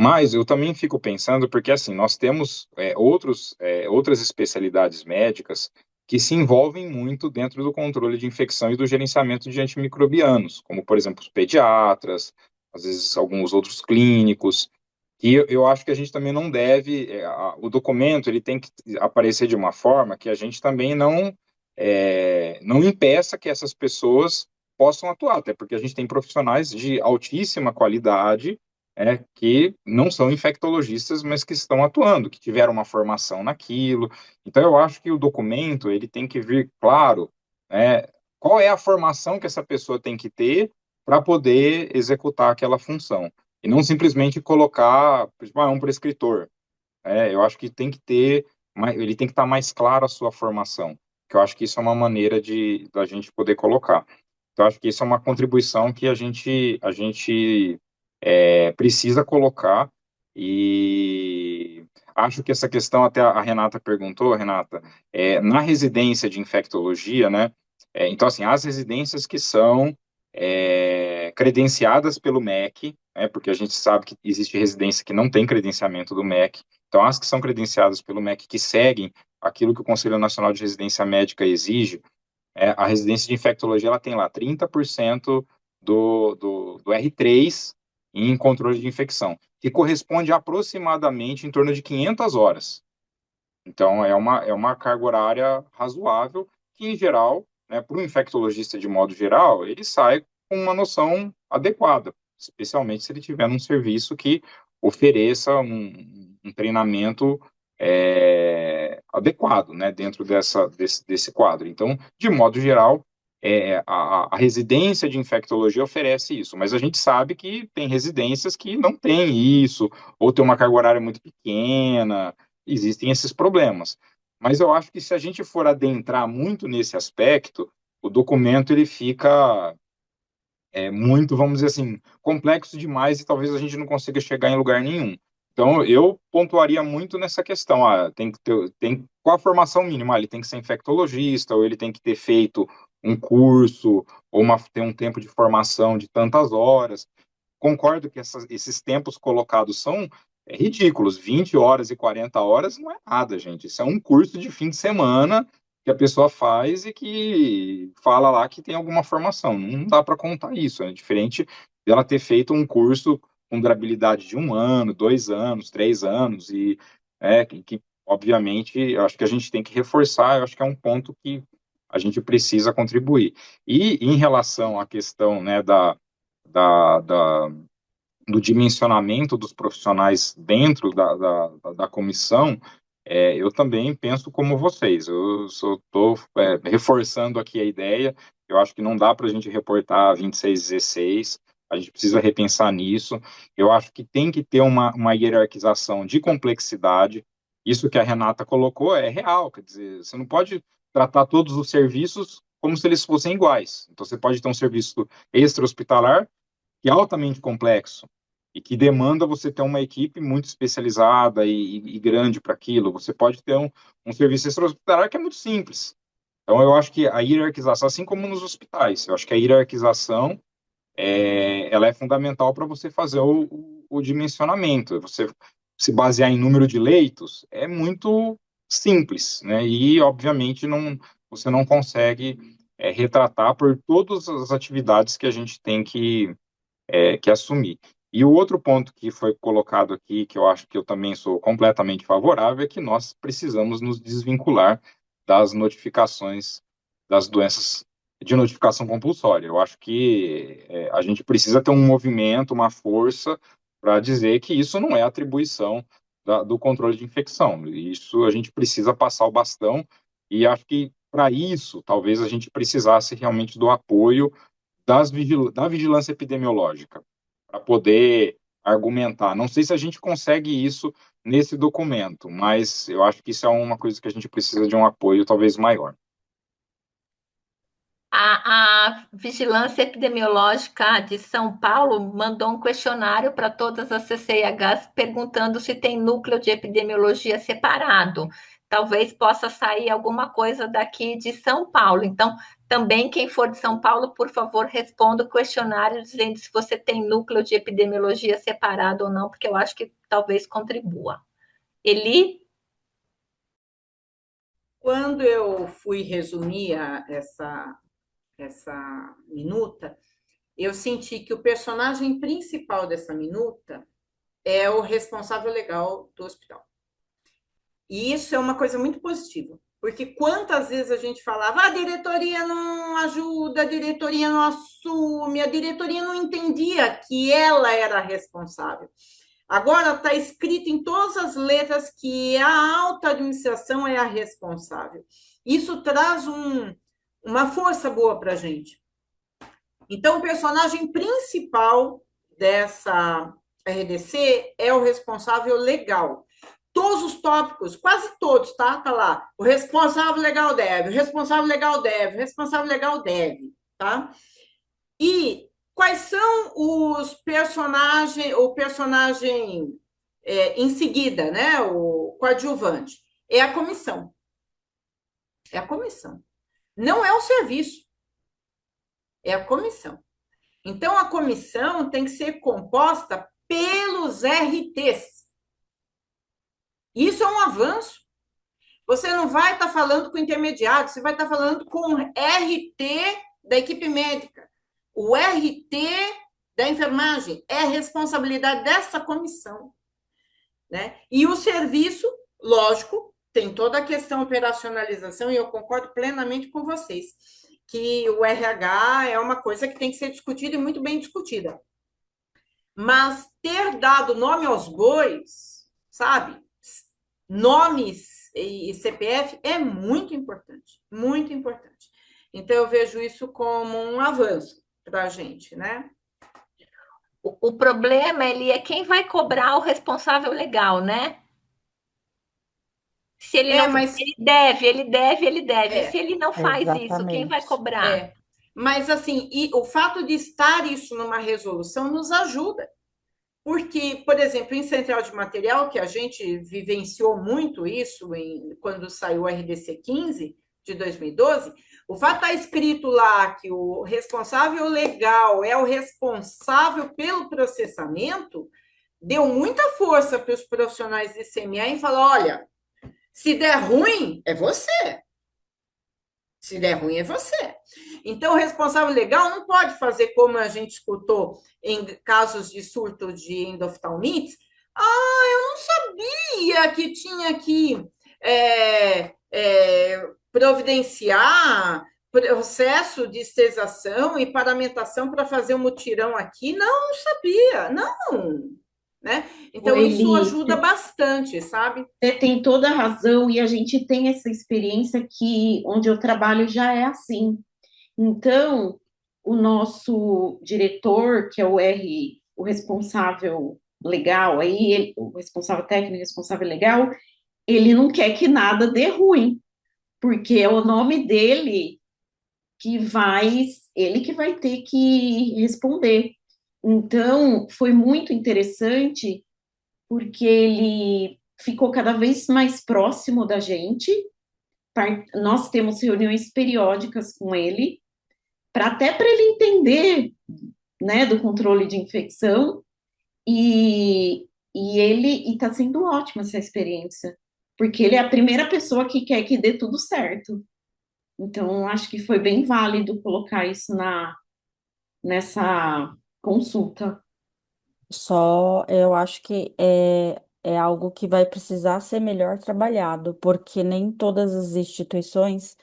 mas eu também fico pensando, porque assim, nós temos outras especialidades médicas que se envolvem muito dentro do controle de infecção e do gerenciamento de antimicrobianos, como, por exemplo, os pediatras, às vezes alguns outros clínicos, e eu acho que a gente também não deve, o documento ele tem que aparecer de uma forma que a gente também não impeça que essas pessoas possam atuar, até porque a gente tem profissionais de altíssima qualidade, que não são infectologistas, mas que estão atuando, que tiveram uma formação naquilo. Então, eu acho que o documento ele tem que vir claro, né, qual é a formação que essa pessoa tem que ter para poder executar aquela função. E não simplesmente colocar, tipo, um prescritor. Eu acho que tem que ter, ele tem que estar mais claro a sua formação, que eu acho que isso é uma maneira da gente poder colocar. Então, acho que isso é uma contribuição que a gente precisa colocar, e acho que essa questão, até a Renata perguntou, Renata, na residência de infectologia, né? Então, assim, as residências que são credenciadas pelo MEC, porque a gente sabe que existe residência que não tem credenciamento do MEC, então as que são credenciadas pelo MEC, que seguem aquilo que o Conselho Nacional de Residência Médica exige, a residência de infectologia ela tem lá 30% do R3 em controle de infecção, que corresponde a aproximadamente em torno de 500 horas. Então, é uma carga horária razoável, que, em geral, né, para o infectologista de modo geral, ele sai com uma noção adequada, especialmente se ele tiver num serviço que ofereça um treinamento adequado, né, dentro desse quadro. Então, de modo geral, a residência de infectologia oferece isso, mas a gente sabe que tem residências que não têm isso, ou tem uma carga horária muito pequena, existem esses problemas. Mas eu acho que se a gente for adentrar muito nesse aspecto, o documento ele fica muito, vamos dizer assim, complexo demais, e talvez a gente não consiga chegar em lugar nenhum. Então, eu pontuaria muito nessa questão. Tem que ter, qual a formação mínima? Ele tem que ser infectologista, ou ele tem que ter feito um curso, ou ter um tempo de formação de tantas horas. Concordo que esses tempos colocados são ridículos. 20 horas e 40 horas não é nada, gente. Isso é um curso de fim de semana que a pessoa faz e que fala lá que tem alguma formação. Não dá para contar isso. É diferente dela ter feito um curso com durabilidade de 1 ano, 2 anos, 3 anos, e que, obviamente, eu acho que a gente tem que reforçar. Eu acho que é um ponto que a gente precisa contribuir. E em relação à questão, né, do dimensionamento dos profissionais dentro da comissão, eu também penso como vocês. Eu estou reforçando aqui a ideia. Eu acho que não dá para a gente reportar 26, 16. A gente precisa repensar nisso. Eu acho que tem que ter uma hierarquização de complexidade. Isso que a Renata colocou é real. Quer dizer, você não pode tratar todos os serviços como se eles fossem iguais. Então, você pode ter um serviço extra-hospitalar que é altamente complexo e que demanda você ter uma equipe muito especializada e grande para aquilo. Você pode ter um serviço extra-hospitalar que é muito simples. Então, eu acho que a hierarquização, assim como nos hospitais, eu acho que a hierarquização ela é fundamental para você fazer o dimensionamento. Você se basear em número de leitos é muito simples, né? E, obviamente, você não consegue retratar por todas as atividades que a gente tem que assumir. E o outro ponto que foi colocado aqui, que eu acho que eu também sou completamente favorável, é que nós precisamos nos desvincular das notificações das doenças de notificação compulsória. Eu acho que a gente precisa ter um movimento, uma força para dizer que isso não é atribuição do controle de infecção. Isso a gente precisa passar o bastão, e acho que para isso talvez a gente precisasse realmente do apoio da vigilância epidemiológica, para poder argumentar. Não sei se a gente consegue isso nesse documento, mas eu acho que isso é uma coisa que a gente precisa de um apoio talvez maior. A Vigilância Epidemiológica de São Paulo mandou um questionário para todas as CCIHs perguntando se tem núcleo de epidemiologia separado. Talvez possa sair alguma coisa daqui de São Paulo. Então, também quem for de São Paulo, por favor, responda o questionário dizendo se você tem núcleo de epidemiologia separado ou não, porque eu acho que talvez contribua. Eli? Quando eu fui resumir essa minuta, eu senti que o personagem principal dessa minuta é o responsável legal do hospital. E isso é uma coisa muito positiva, porque quantas vezes a gente falava, a diretoria não ajuda, a diretoria não assume, a diretoria não entendia que ela era responsável. Agora está escrito em todas as letras que a alta administração é a responsável. Isso traz uma força boa para a gente. Então, o personagem principal dessa RDC é o responsável legal. Todos os tópicos, quase todos, tá? Tá lá. O responsável legal deve, o responsável legal deve, o responsável legal deve, tá? E quais são os personagens, o personagem em seguida, né? O coadjuvante? É a comissão. É a comissão. Não é o serviço. É a comissão. Então, a comissão tem que ser composta pelos RTs. Isso é um avanço. Você não vai estar falando com o intermediário, você vai estar falando com o RT da equipe médica. O RT da enfermagem é responsabilidade dessa comissão, né? E o serviço, lógico, tem toda a questão operacionalização, e eu concordo plenamente com vocês, que o RH é uma coisa que tem que ser discutida e muito bem discutida. Mas ter dado nome aos bois, sabe? Nomes e CPF é muito importante, muito importante. Então, eu vejo isso como um avanço para a gente, né? O problema, ele é quem vai cobrar o responsável legal, né? Se ele não, mas ele deve, ele deve, ele deve. E se ele não faz isso, quem vai Exatamente. cobrar? Mas assim, e o fato de estar isso numa resolução nos ajuda. Porque, por exemplo, em central de material, que a gente vivenciou muito isso quando saiu o RDC 15 de 2012, o fato está escrito lá que o responsável legal é o responsável pelo processamento, deu muita força para os profissionais de CMA e falou: olha, se der ruim, é você. Se der ruim, é você. Então, o responsável legal não pode fazer como a gente escutou em casos de surto de endoftalmites. Eu não sabia que tinha que providenciar processo de esterilização e paramentação para fazer um mutirão aqui. Não sabia, não. Né? Então, isso ajuda bastante, sabe? Você tem toda a razão, e a gente tem essa experiência que onde eu trabalho já é assim. Então, o nosso diretor, que é o responsável legal, o responsável técnico, responsável legal, ele não quer que nada dê ruim, porque é o nome dele ele que vai ter que responder. Então, foi muito interessante, porque ele ficou cada vez mais próximo da gente. Nós temos reuniões periódicas com ele, até para ele entender, né, do controle de infecção, e ele está sendo ótima essa experiência, porque ele é a primeira pessoa que quer que dê tudo certo. Então, acho que foi bem válido colocar isso nessa consulta. Só eu acho que é algo que vai precisar ser melhor trabalhado, porque nem todas as instituições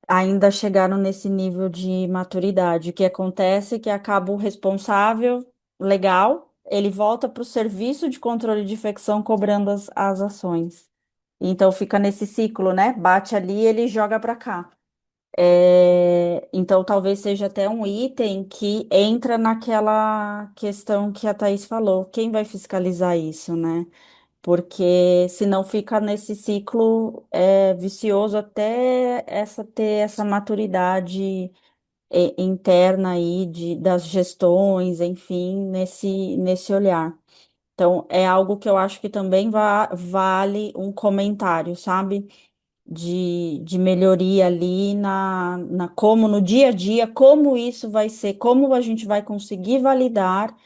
ainda chegaram nesse nível de maturidade. O que acontece é que acaba o responsável legal, ele volta para o serviço de controle de infecção cobrando as ações. Então fica nesse ciclo, né? Bate ali, ele joga para cá. Então talvez seja até um item que entra naquela questão que a Thaís falou. Quem vai fiscalizar isso, né? porque senão fica nesse ciclo vicioso até ter essa maturidade interna aí das gestões, enfim, nesse olhar. Então, é algo que eu acho que também vale um comentário, sabe? De melhoria ali como no dia a dia, como isso vai ser, como a gente vai conseguir validar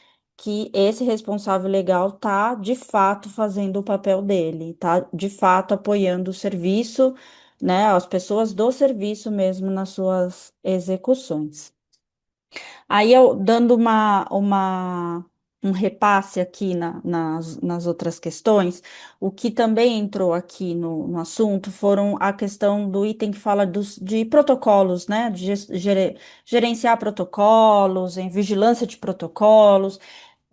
que esse responsável legal está de fato fazendo o papel dele, está de fato apoiando o serviço, né, as pessoas do serviço mesmo nas suas execuções. Aí eu dando um repasse aqui nas outras questões, o que também entrou aqui no assunto foram a questão do item que fala de protocolos, né? Gerenciar protocolos, em vigilância de protocolos.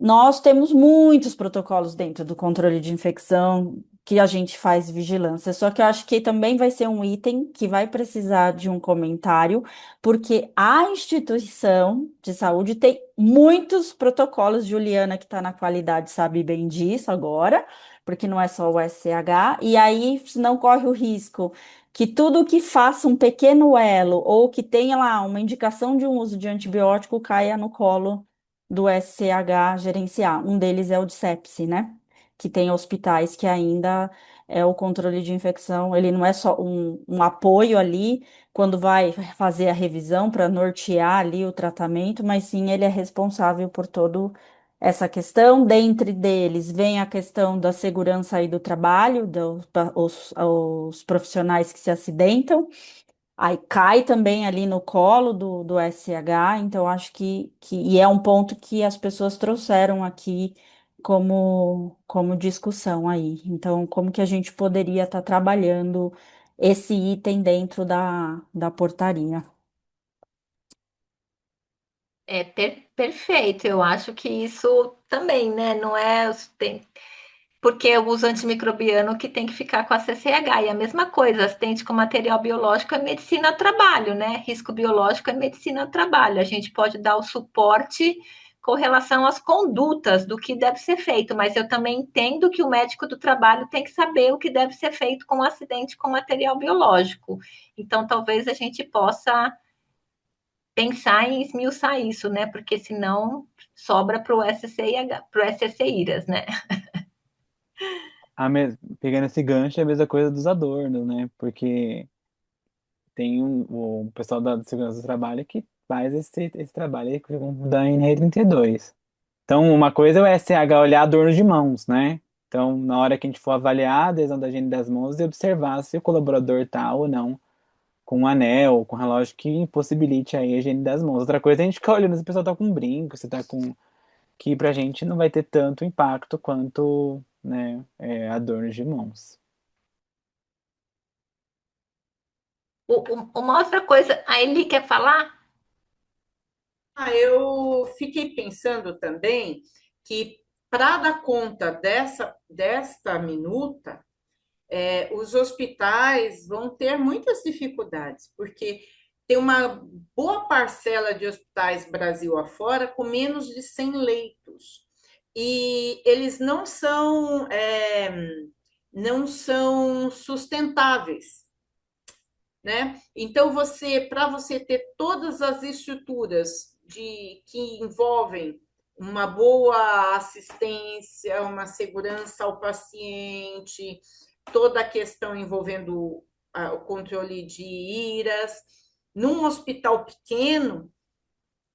Nós temos muitos protocolos dentro do controle de infecção que a gente faz vigilância, só que eu acho que também vai ser um item que vai precisar de um comentário, porque a instituição de saúde tem muitos protocolos, Juliana, que está na qualidade, sabe bem disso agora, porque não é só o SCH, e aí não corre o risco que tudo que faça um pequeno elo ou que tenha lá uma indicação de um uso de antibiótico caia no colo do SCH gerenciar. Um deles é o de sepsi, né? Que tem hospitais que ainda é o controle de infecção, ele não é só um apoio ali quando vai fazer a revisão para nortear ali o tratamento, mas sim ele é responsável por todo essa questão. Dentre deles vem a questão da segurança aí do trabalho, os profissionais que se acidentam. Aí cai também ali no colo do SH, então acho e é um ponto que as pessoas trouxeram aqui como discussão aí. Então, como que a gente poderia estar trabalhando esse item dentro da portaria? Perfeito. Eu acho que isso também, né? Não é porque eu uso antimicrobiano que tem que ficar com a CCH. E a mesma coisa, acidente com material biológico é medicina trabalho, né? Risco biológico é medicina trabalho. A gente pode dar o suporte com relação às condutas do que deve ser feito, mas eu também entendo que o médico do trabalho tem que saber o que deve ser feito com o acidente com material biológico. Então, talvez a gente possa pensar em esmiuçar isso, né? Porque senão sobra para o SCC IRAS, né? Pegando esse gancho, é a mesma coisa dos adornos, né? Porque tem o pessoal da segurança do trabalho que faz esse trabalho aí da NR32. Então, uma coisa é o SH olhar adorno de mãos, né? Então, na hora que a gente for avaliar a adesão da higiene das mãos e observar se o colaborador está ou não com um anel, com um relógio que impossibilite aí a higiene das mãos. Outra coisa é a gente ficar olhando se o pessoal tá com um brinco, se tá com... que pra gente não vai ter tanto impacto quanto, né, adornos de mãos. Uma outra coisa, a Eli quer falar? Eu fiquei pensando também que para dar conta desta minuta, os hospitais vão ter muitas dificuldades, porque tem uma boa parcela de hospitais Brasil afora com menos de 100 leitos. E eles não são sustentáveis, né? Então, para você ter todas as estruturas que envolvem uma boa assistência, uma segurança ao paciente, toda a questão envolvendo o controle de IRAS, num hospital pequeno,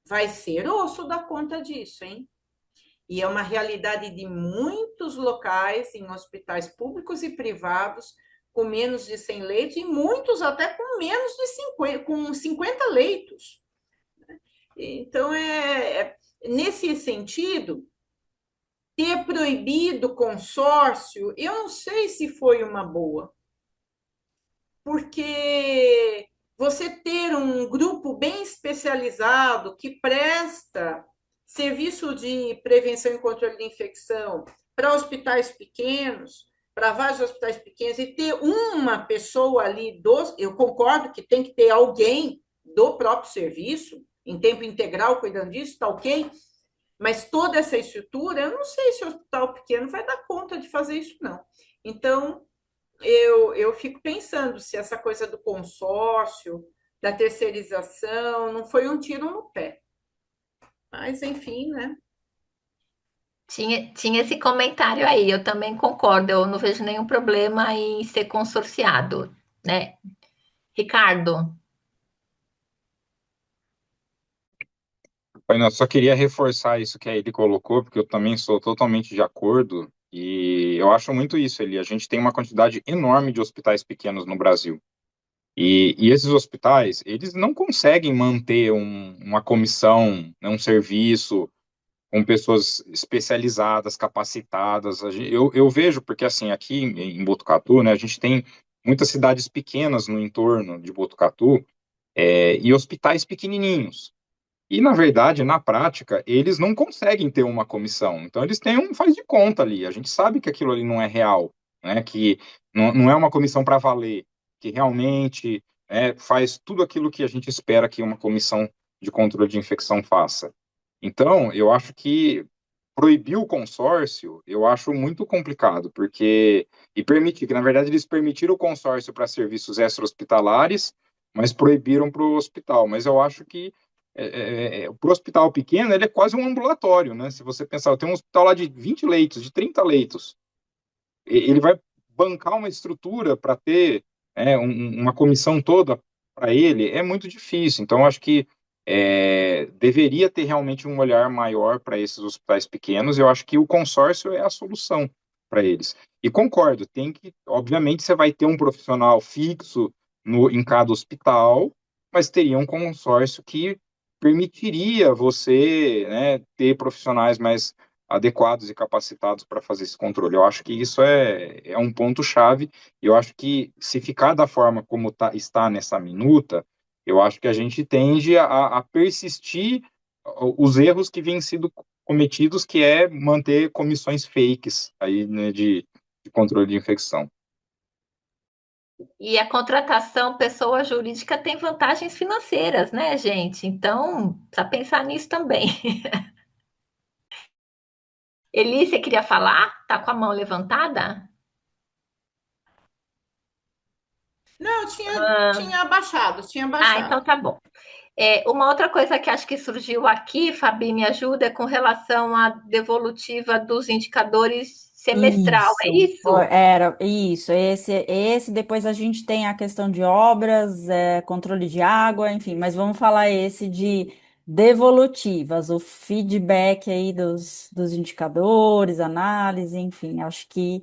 vai ser osso dar conta disso, hein? E é uma realidade de muitos locais, em hospitais públicos e privados, com menos de 100 leitos, e muitos até com menos de 50 leitos. Então, nesse sentido, ter proibido o consórcio, eu não sei se foi uma boa, porque você ter um grupo bem especializado que presta serviço de prevenção e controle de infecção para hospitais pequenos, para vários hospitais pequenos, e ter uma pessoa ali, eu concordo que tem que ter alguém do próprio serviço, em tempo integral, cuidando disso, tá ok? Mas toda essa estrutura, eu não sei se o hospital pequeno vai dar conta de fazer isso, não. Então, eu fico pensando se essa coisa do consórcio, da terceirização, não foi um tiro no pé. Mas, enfim, né? Tinha esse comentário aí, eu também concordo, eu não vejo nenhum problema em ser consorciado, né? Ricardo, Eu só queria reforçar isso que a ele colocou, porque eu também sou totalmente de acordo, e eu acho muito isso, Eli. A gente tem uma quantidade enorme de hospitais pequenos no Brasil. E esses hospitais, eles não conseguem manter uma comissão, né, um serviço com pessoas especializadas, capacitadas. Eu vejo, porque assim, aqui em Botucatu, né, a gente tem muitas cidades pequenas no entorno de Botucatu, e hospitais pequenininhos. E, na verdade, na prática, eles não conseguem ter uma comissão. Então, eles têm um faz de conta ali. A gente sabe que aquilo ali não é real, né? Que não é uma comissão para valer, que realmente faz tudo aquilo que a gente espera que uma comissão de controle de infecção faça. Então, eu acho que proibir o consórcio, eu acho muito complicado, porque e permitir, que na verdade eles permitiram o consórcio para serviços extra-hospitalares, mas proibiram para o hospital. Mas eu acho que para o hospital pequeno, ele é quase um ambulatório, né? Se você pensar, tem um hospital lá de 20 leitos, de 30 leitos, ele vai bancar uma estrutura para ter uma comissão toda para ele, é muito difícil. Então, acho que deveria ter realmente um olhar maior para esses hospitais pequenos. Eu acho que o consórcio é a solução para eles. E concordo, tem que, obviamente, você vai ter um profissional fixo em cada hospital, mas teria um consórcio que permitiria você, né, ter profissionais mais adequados e capacitados para fazer esse controle. Eu acho que isso é um ponto-chave, e eu acho que se ficar da forma como está nessa minuta, eu acho que a gente tende a persistir os erros que vêm sido cometidos, que é manter comissões fakes aí, né, de controle de infecção. e a contratação pessoa jurídica tem vantagens financeiras, né, gente? Então, precisa pensar nisso também. Eli, você queria falar? Tá com a mão levantada? Não, tinha abaixado, tinha Então abaixado. tá bom. Uma outra coisa que acho que surgiu aqui, Fabi, me ajuda, é com relação à devolutiva dos indicadores semestral, é Isso, isso? era isso. Esse depois a gente tem a questão de obras, controle de água, enfim, mas vamos falar esse de devolutivas, o feedback aí dos indicadores, análise, enfim, acho que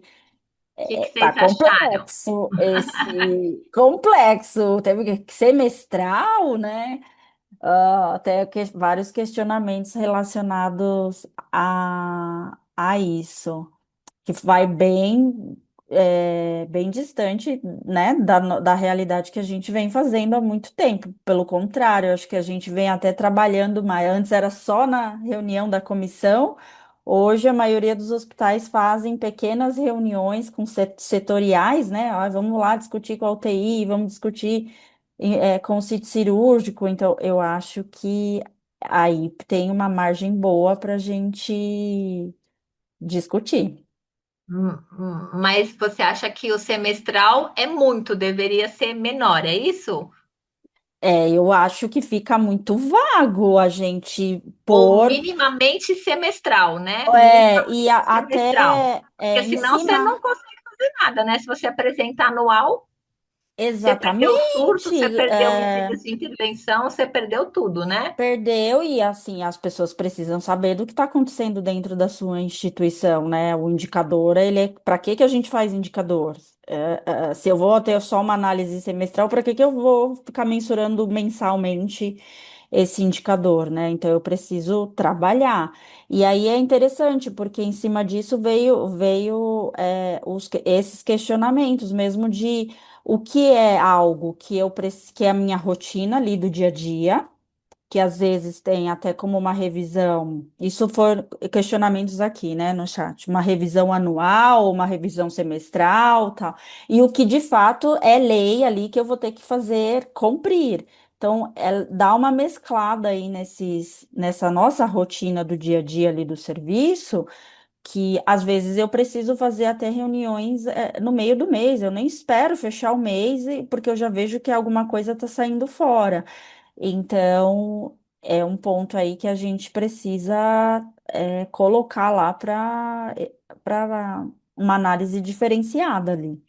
Que tá vocês acharam? complexo esse complexo, teve que semestral, né? Até vários questionamentos relacionados a isso que vai bem distante, né, da realidade que a gente vem fazendo há muito tempo. Pelo contrário, acho que a gente vem até trabalhando mais. Antes era só na reunião da comissão, hoje a maioria dos hospitais fazem pequenas reuniões com setoriais, né? Vamos lá discutir com a UTI, vamos discutir com o sítio cirúrgico. Então, eu acho que aí tem uma margem boa para a gente discutir. Mas você acha que o semestral é muito, deveria ser menor, é isso? Eu acho que fica muito vago a gente Ou pôr, minimamente semestral, né? Minimamente semestral. até Porque em senão você não cima, consegue fazer nada, né? Se você apresentar anual, você perdeu o surto, você exatamente, perdeu medidas de intervenção, você perdeu tudo, né? perdeu e assim as pessoas precisam saber do que está acontecendo dentro da sua instituição, né? O indicador, ele é para que que a gente faz indicador? Se eu vou ter só uma análise semestral, para que que eu vou ficar mensurando mensalmente esse indicador, né? Então eu preciso trabalhar. E aí é interessante, porque em cima disso veio esses questionamentos mesmo de o que é algo que é a minha rotina ali do dia a dia que às vezes tem até como uma revisão, isso foram questionamentos aqui, né, no chat, uma revisão anual, uma revisão semestral, tal, e o que de fato é lei ali que eu vou ter que fazer cumprir. Então, dá uma mesclada aí nessa nossa rotina do dia a dia ali do serviço, que às vezes eu preciso fazer até reuniões no meio do mês, eu nem espero fechar o mês, porque eu já vejo que alguma coisa está saindo fora. Então, é um ponto aí que a gente precisa colocar lá para uma análise diferenciada ali.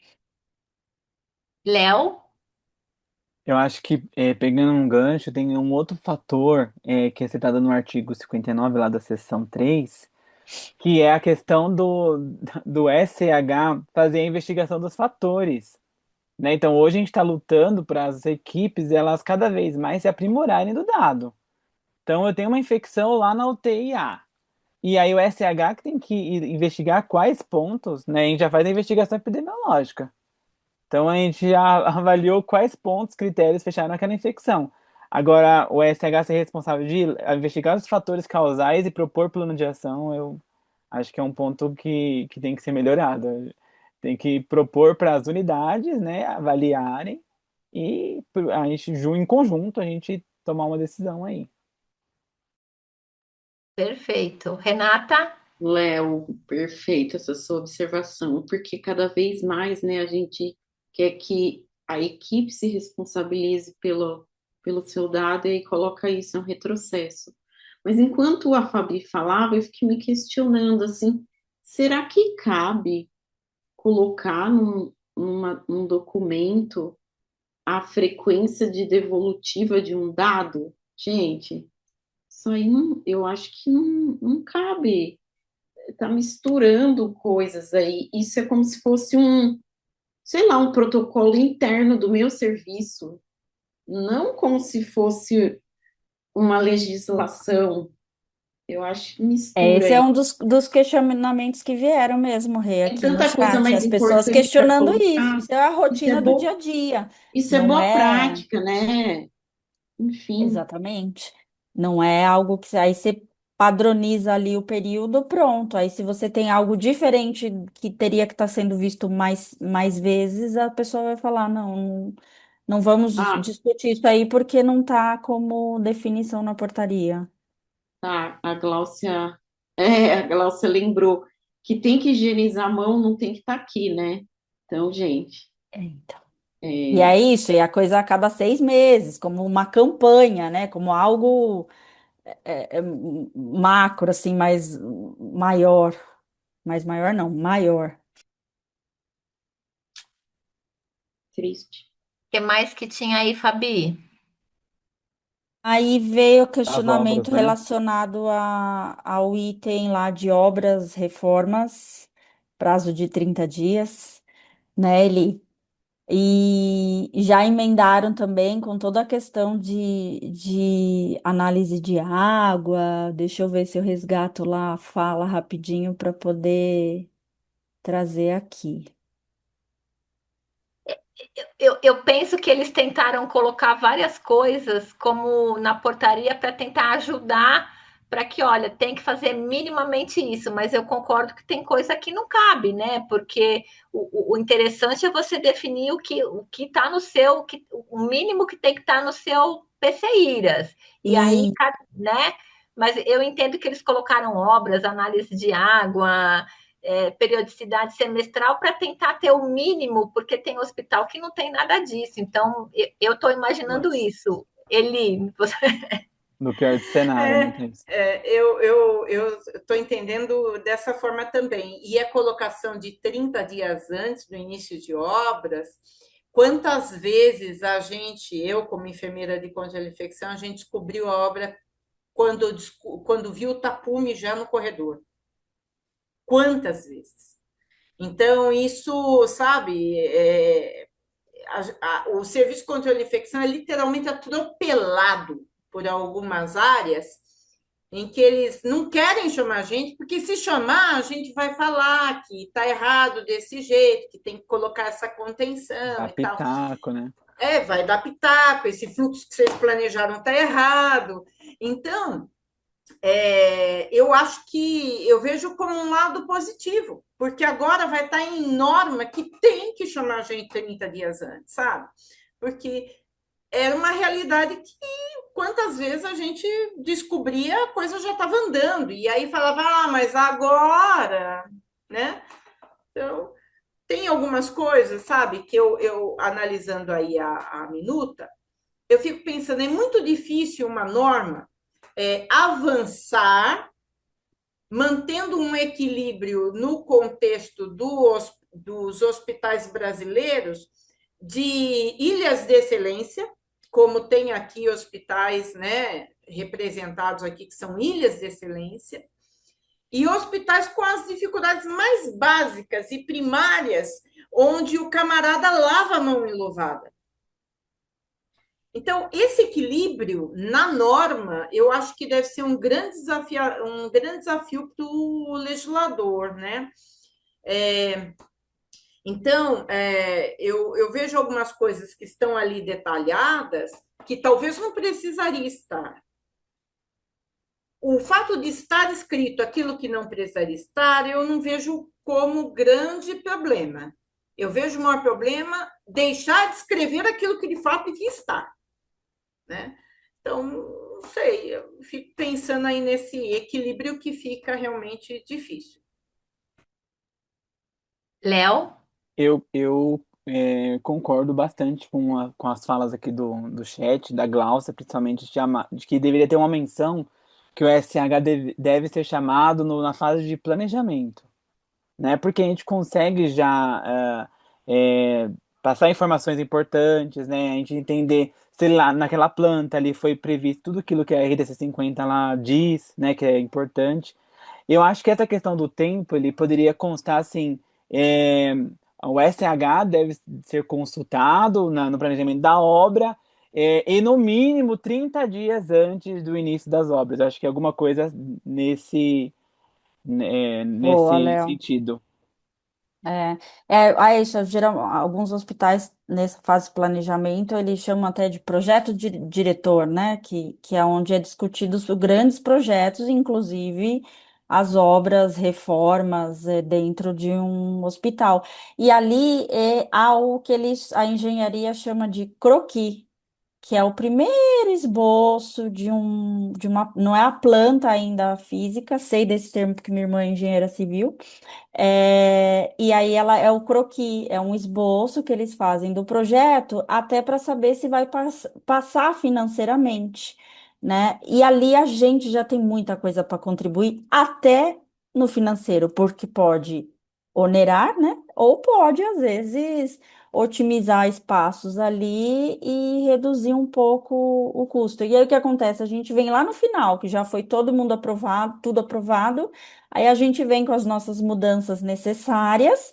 Léo, Eu acho que, pegando um gancho, tem um outro fator que é citado no artigo 59, lá da seção 3, que é a questão do SH fazer a investigação dos fatores, né? Então, hoje a gente está lutando para as equipes elas cada vez mais se aprimorarem do dado. Então, eu tenho uma infecção lá na UTI-A. E aí o SH que tem que investigar quais pontos, né? A gente já faz a investigação epidemiológica. Então a gente já avaliou quais pontos, critérios fecharam aquela infecção. Agora, o SH ser responsável de investigar os fatores causais e propor plano de ação, eu acho que é um ponto que tem que ser melhorado. Tem que propor para as unidades, né, avaliarem e a gente, em conjunto, a gente tomar uma decisão aí. perfeito. Renata? Léo, perfeito essa sua observação, porque cada vez mais, né, a gente quer que a equipe se responsabilize pelo seu dado e aí coloca isso em um retrocesso. Mas enquanto a Fabi falava, eu fiquei me questionando assim, será que cabe colocar num documento a frequência de devolutiva de um dado? Gente, isso aí não, eu acho que não cabe. Tá misturando coisas aí. Isso é como se fosse sei lá, um protocolo interno do meu serviço, não como se fosse uma legislação. Eu acho que mistura Esse é aí. um dos questionamentos que vieram mesmo, Rê, Tem aqui no tanta coisa chat. mais As pessoas importante para questionando isso. colocar. Isso é a Isso é rotina do dia bo... a dia. Isso é Não boa é prática, né? Enfim. exatamente. Não é algo que aí você padroniza ali o período, pronto. Aí, se você tem algo diferente que teria que estar sendo visto mais vezes, a pessoa vai falar: não, não vamos Ah, discutir isso aí porque não está como definição na portaria. tá. A Gláucia lembrou que tem que higienizar a mão, não tem que estar aqui, né? Então, gente, Então. E é, é isso, e a coisa a cada 6 meses, como uma campanha, né? Como algo macro, assim, mais maior. Mais maior não, maior. triste. O que mais que tinha aí, Fabi? Aí veio o As obras, questionamento né? relacionado ao item lá de obras, reformas, prazo de 30 dias, né, Eli? E já emendaram também com toda a questão de análise de água. Deixa eu ver se eu resgato lá a fala rapidinho para poder trazer aqui. Eu penso que eles tentaram colocar várias coisas como na portaria para tentar ajudar para que, olha, tem que fazer minimamente isso, mas eu concordo que tem coisa que não cabe, né? Porque o interessante é você definir o que está no seu, o mínimo que tem que estar no seu PCIRAS. E aí, E né? Mas eu entendo que eles colocaram obras, análise de água, periodicidade semestral para tentar ter o mínimo, porque tem hospital que não tem nada disso. Então, eu estou imaginando Nossa. isso. Eli, você... No pior de cenário, né, Thaís? Eu estou entendendo dessa forma também. E a colocação de 30 dias antes do início de obras, quantas vezes eu, como enfermeira de controle de infecção, a gente descobriu a obra quando viu o tapume já no corredor? Quantas vezes? Então, isso, sabe, o serviço de controle de infecção é literalmente atropelado por algumas áreas em que eles não querem chamar a gente, porque se chamar, a gente vai falar que está errado desse jeito, que tem que colocar essa contenção Dá e tal. pitaco, né? Vai dar pitaco, esse fluxo que vocês planejaram está errado. Então, eu acho que eu vejo como um lado positivo, porque agora vai estar em norma que tem que chamar a gente 30 dias antes, sabe? Porque era uma realidade que quantas vezes a gente descobria, a coisa já estava andando, e aí falava, mas agora, né? Então, tem algumas coisas, sabe, que eu analisando aí a minuta, eu fico pensando, é muito difícil uma norma avançar, mantendo um equilíbrio no contexto dos hospitais brasileiros de ilhas de excelência, como tem aqui hospitais, né, representados aqui, que são ilhas de excelência, e hospitais com as dificuldades mais básicas e primárias, onde o camarada lava a mão em louvada. Então, esse equilíbrio na norma, eu acho que deve ser um grande desafio para o legislador, né? Então, eu vejo algumas coisas que estão ali detalhadas que talvez não precisaria estar. O fato de estar escrito aquilo que não precisaria estar, eu não vejo como grande problema. Eu vejo o maior problema deixar de escrever aquilo que de fato devia estar, né? Então, não sei, eu fico pensando aí nesse equilíbrio que fica realmente difícil. Léo? Eu concordo bastante com as falas aqui do chat, da Glaucia, principalmente, de que deveria ter uma menção que o SH deve ser chamado na fase de planejamento, né? Porque a gente consegue já passar informações importantes, né? A gente entender se lá naquela planta ali foi previsto tudo aquilo que a RDC 50 lá diz, né? Que é importante. Eu acho que essa questão do tempo, ele poderia constar assim, é, o SH deve ser consultado no planejamento da obra, e no mínimo 30 dias antes do início das obras. Eu acho que é alguma coisa Boa, nesse Léo. sentido. Aí isso, alguns hospitais nessa fase de planejamento, eles chamam até de projeto diretor, né? Que é onde é discutido os grandes projetos, inclusive as obras, reformas dentro de um hospital. E ali há o que a engenharia chama de croquis, que é o primeiro esboço de uma, não é a planta ainda física, sei desse termo porque minha irmã é engenheira civil. E aí ela é o croquis, é um esboço que eles fazem do projeto até para saber se vai passar financeiramente, né? E ali a gente já tem muita coisa para contribuir, até no financeiro, porque pode onerar, né? Ou pode, às vezes, otimizar espaços ali e reduzir um pouco o custo. E aí o que acontece? A gente vem lá no final, que já foi todo mundo aprovado, tudo aprovado. Aí a gente vem com as nossas mudanças necessárias,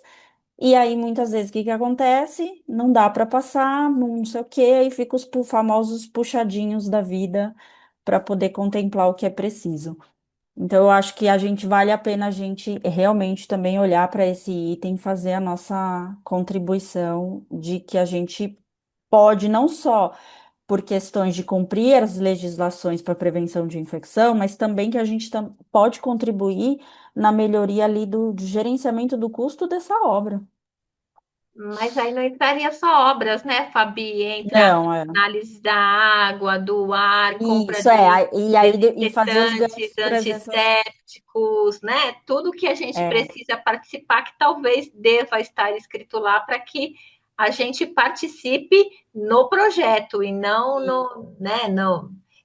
e aí muitas vezes o que que acontece? Não dá para passar, não sei o quê, e fica os famosos puxadinhos da vida para poder contemplar o que é preciso. Então, eu acho que vale a pena a gente realmente também olhar para esse item, fazer a nossa contribuição de que a gente pode não só por questões de cumprir as legislações para prevenção de infecção, mas também que a gente pode contribuir na melhoria ali do gerenciamento do custo dessa obra. Mas aí não entraria só obras, né, Fabi? Entra Não, análise da água, do ar, compra isso de e aí e fazer os desinfetantes, ganhos para essas. antissépticos, né? Tudo que a gente É, precisa participar, que talvez deva estar escrito lá para que a gente participe no projeto e não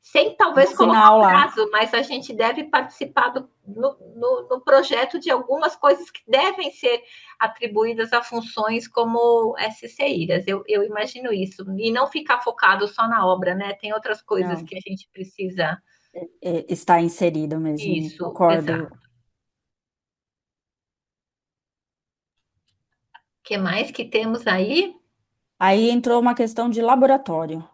sem no talvez colocar final lá. prazo, mas a gente deve participar no projeto de algumas coisas que devem ser atribuídas a funções como SCIras. Eu imagino isso. E não ficar focado só na obra, né? Tem outras coisas Não, que a gente precisa. está inserido mesmo, Isso, concordo. exato. O que mais que temos aí? Aí entrou uma questão de laboratório.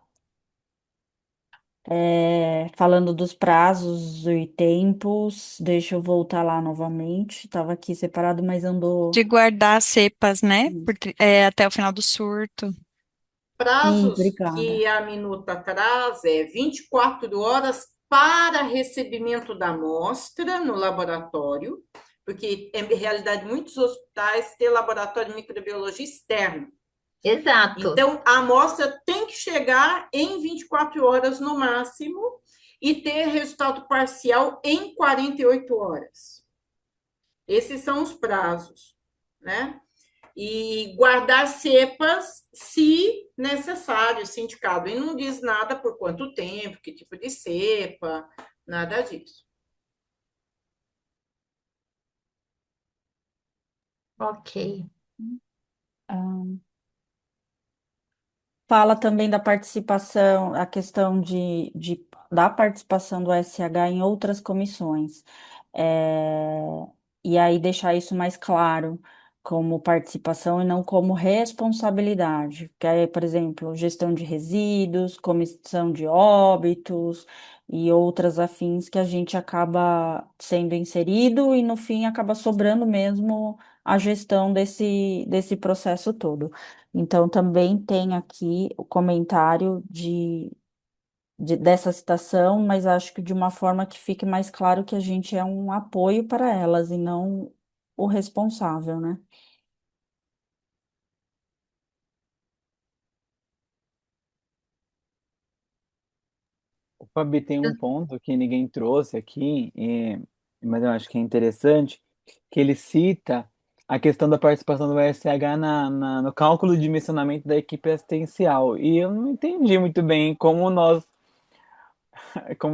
Falando dos prazos e tempos, deixa eu voltar lá novamente. Estava aqui separado, mas De andou. guardar as cepas, né? Até o final do surto. Prazos Obrigada. que a minuta traz 24 horas para recebimento da amostra no laboratório, porque, em realidade, muitos hospitais têm laboratório de microbiologia externo. Exato. Então, a amostra tem que chegar em 24 horas no máximo e ter resultado parcial em 48 horas. Esses são os prazos, né? E guardar cepas se necessário, se indicado. E não diz nada por quanto tempo, que tipo de cepa, nada disso. Ok. Ah, fala também da participação, a questão da participação do SH em outras comissões. É, e aí deixar isso mais claro como participação e não como responsabilidade. Que aí, por exemplo, gestão de resíduos, comissão de óbitos e outras afins que a gente acaba sendo inserido e no fim acaba sobrando mesmo a gestão desse processo todo. Então, também tem aqui o comentário dessa citação, mas acho que de uma forma que fique mais claro que a gente é um apoio para elas e não o responsável, né? O Fabi tem um ponto que ninguém trouxe aqui, mas eu acho que é interessante, que ele cita a questão da participação do SH no cálculo de dimensionamento da equipe assistencial. E eu não entendi muito bem como a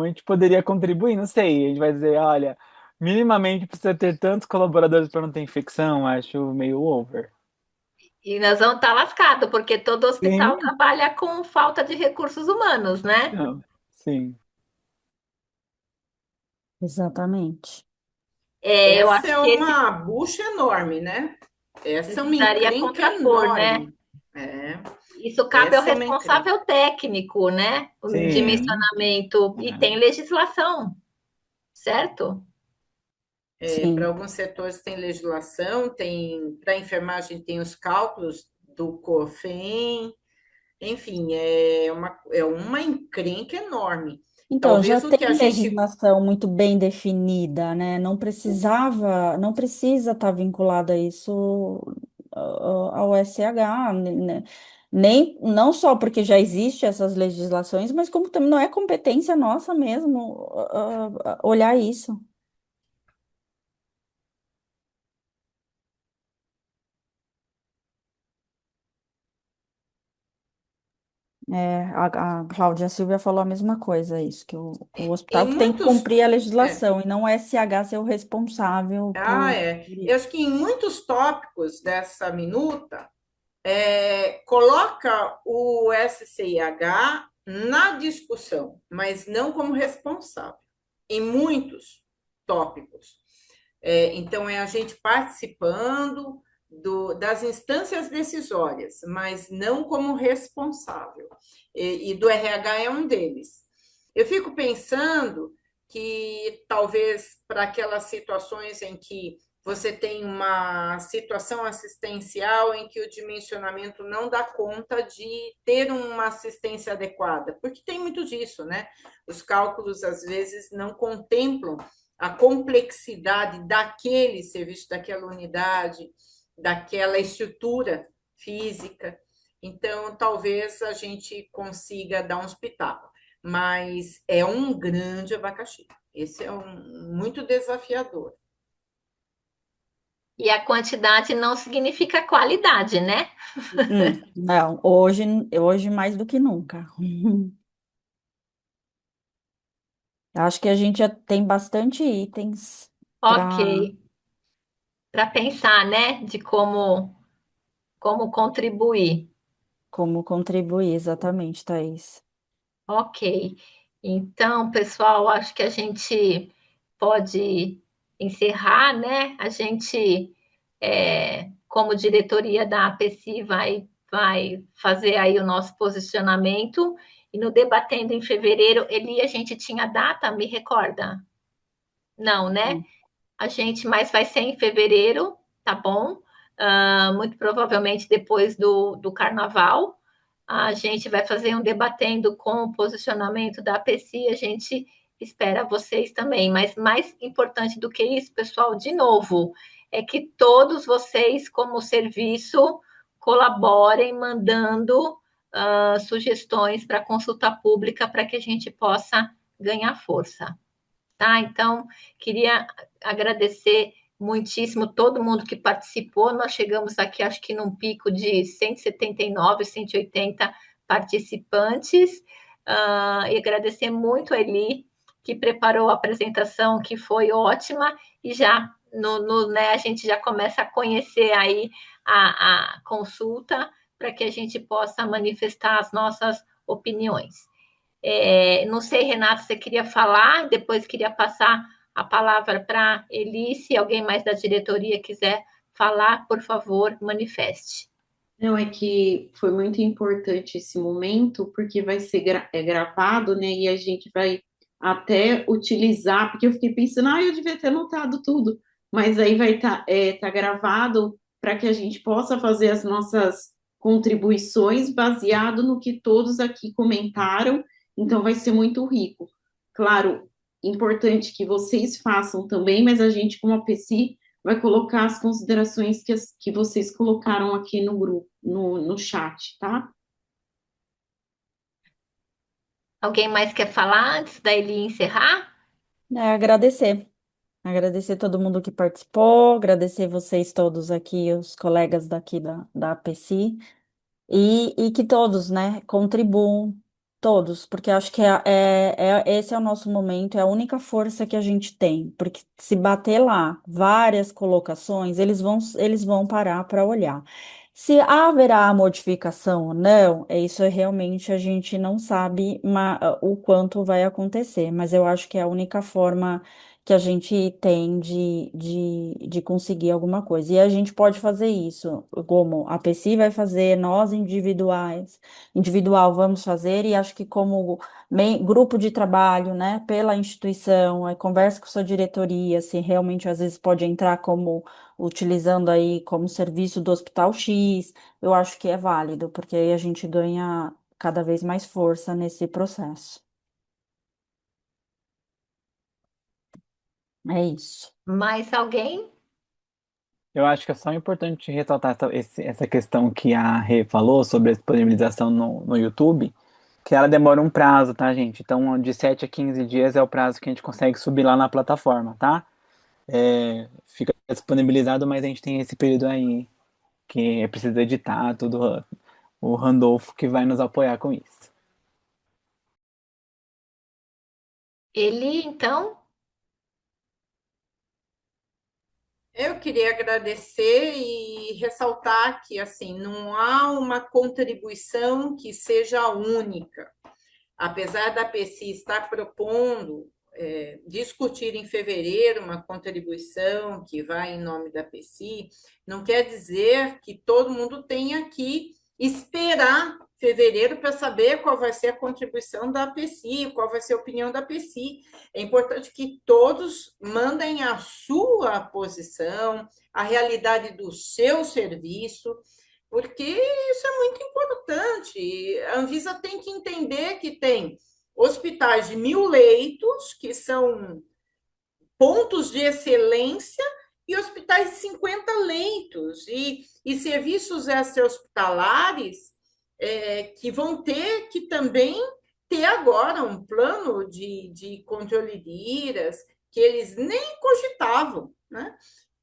gente poderia contribuir, não sei. A gente vai dizer, olha, minimamente precisa ter tantos colaboradores para não ter infecção, acho meio over. E nós vamos estar lascados, porque todo hospital Sim, trabalha com falta de recursos humanos, né? não, sim, Exatamente. Eu Essa acho é que esse uma bucha enorme, né? Essa é uma precisaria encrenca contrapor, né? enorme. É, Isso cabe ao essa é uma encrenca. responsável técnico, né? O sim. dimensionamento, e tem legislação, certo? Para Sim. alguns setores tem legislação, tem para a enfermagem tem os cálculos do COFEM, enfim, é uma encrenca enorme. Então, já Talvez o tem que a gente legislação muito bem definida, né? Não precisa estar vinculada a isso ao SH, nem não só porque já existem essas legislações, mas como também não é competência nossa mesmo olhar isso. A Cláudia Silvia falou a mesma coisa, isso, que o em hospital que tem que muitos cumprir a é, legislação e não o SH ser o responsável por eu isso. acho que em muitos tópicos dessa minuta coloca o SCIH na discussão, mas não como responsável, em muitos tópicos. Então, é a gente participando das instâncias decisórias, mas não como responsável. E do RH é um deles. Eu fico pensando que talvez para aquelas situações em que você tem uma situação assistencial em que o dimensionamento não dá conta de ter uma assistência adequada, porque tem muito disso, né? Os cálculos às vezes não contemplam a complexidade daquele serviço, daquela unidade, daquela estrutura física. Então, talvez a gente consiga dar uns pitacos, mas é um grande abacaxi. Esse é muito desafiador. E a quantidade não significa qualidade, né? Não, hoje mais do que nunca. Acho que a gente já tem bastante itens Ok, para para pensar, né, de como contribuir. como contribuir, exatamente, Thaís. Ok. Então, pessoal, acho que a gente pode encerrar, né? A gente, como diretoria da APECI, vai fazer aí o nosso posicionamento. E no Debatendo em fevereiro, Eli, a gente tinha data, me recorda? Não, né? Mas vai ser em fevereiro, tá bom? Muito provavelmente depois do carnaval. A gente vai fazer um debatendo com o posicionamento da APECI, a gente espera vocês também. Mas mais importante do que isso, pessoal, de novo, é que todos vocês, como serviço, colaborem mandando sugestões para consulta pública para que a gente possa ganhar força. Tá? Então, queria agradecer muitíssimo todo mundo que participou. Nós chegamos aqui, acho que num pico de 179, 180 participantes. E agradecer muito a Eli, que preparou a apresentação, que foi ótima, e já né, a gente já começa a conhecer aí a consulta para que a gente possa manifestar as nossas opiniões. Não sei, Renata, você queria falar, depois queria passar a palavra para Eli, se alguém mais da diretoria quiser falar, por favor, manifeste. Não, é que foi muito importante esse momento, porque vai ser gravado, né? E a gente vai até utilizar, porque eu fiquei pensando, eu devia ter anotado tudo, mas aí vai tá gravado para que a gente possa fazer as nossas contribuições baseado no que todos aqui comentaram, então vai ser muito rico. Claro, importante que vocês façam também, mas a gente, como a PSI, vai colocar as considerações que vocês colocaram aqui no grupo, no chat, tá? Alguém mais quer falar antes da Eli encerrar? Agradecer. Agradecer todo mundo que participou, agradecer vocês todos aqui, os colegas daqui da APC. E que todos, né, contribuam, todos, porque acho que esse é o nosso momento, é a única força que a gente tem, porque se bater lá várias colocações, eles vão parar para olhar. Se haverá modificação ou não, isso realmente a gente não sabe o quanto vai acontecer, mas eu acho que é a única forma que a gente tem de conseguir alguma coisa. E a gente pode fazer isso, como a PSI vai fazer, nós individual vamos fazer, e acho que como grupo de trabalho, né, pela instituição, aí conversa com sua diretoria, se realmente às vezes pode entrar como, utilizando aí como serviço do Hospital X, eu acho que é válido, porque aí a gente ganha cada vez mais força nesse processo. É isso. Mais alguém? Eu acho que é só importante ressaltar essa questão que a Rê falou sobre a disponibilização no YouTube, que ela demora um prazo, tá, gente? Então, de 7 a 15 dias é o prazo que a gente consegue subir lá na plataforma, tá? Fica disponibilizado, mas a gente tem esse período aí que é preciso editar tudo, o Randolfo que vai nos apoiar com isso. Eli, então? Eu queria agradecer e ressaltar que, assim, não há uma contribuição que seja única. Apesar da PSI estar propondo discutir em fevereiro uma contribuição que vai em nome da PSI, não quer dizer que todo mundo tenha que esperar fevereiro para saber qual vai ser a contribuição da PSI, qual vai ser a opinião da PSI. É importante que todos mandem a sua posição, a realidade do seu serviço, porque isso é muito importante. A Anvisa tem que entender que tem hospitais de 1.000 leitos, que são pontos de excelência, e hospitais de 50 leitos, e serviços extra-hospitalares que vão ter que também ter agora um plano de controle de IRAS, que eles nem cogitavam, né?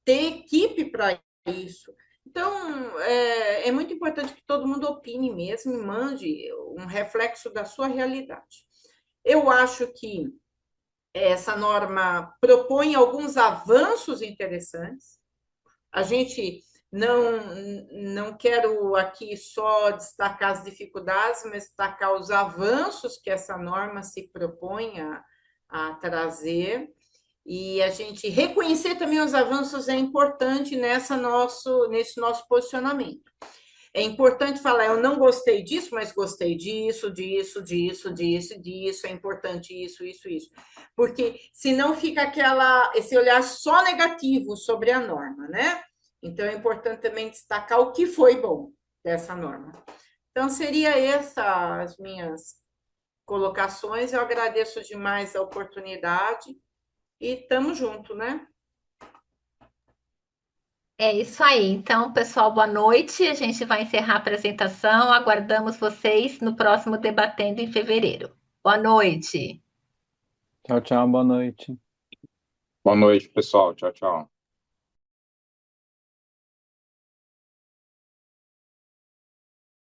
Ter equipe para isso. Então, é muito importante que todo mundo opine mesmo e mande um reflexo da sua realidade. Eu acho que essa norma propõe alguns avanços interessantes. A gente não quero aqui só destacar as dificuldades, mas destacar os avanços que essa norma se propõe a trazer. E a gente reconhecer também os avanços é importante nesse nosso posicionamento. É importante falar, eu não gostei disso, mas gostei disso, é importante isso. Porque senão fica esse olhar só negativo sobre a norma, né? Então é importante também destacar o que foi bom dessa norma. Então, seria essas as minhas colocações. Eu agradeço demais a oportunidade e estamos juntos, né? É isso aí. Então, pessoal, boa noite. A gente vai encerrar a apresentação. Aguardamos vocês no próximo Debatendo em fevereiro. Boa noite. Tchau, tchau, boa noite. Boa noite, pessoal. Tchau, tchau.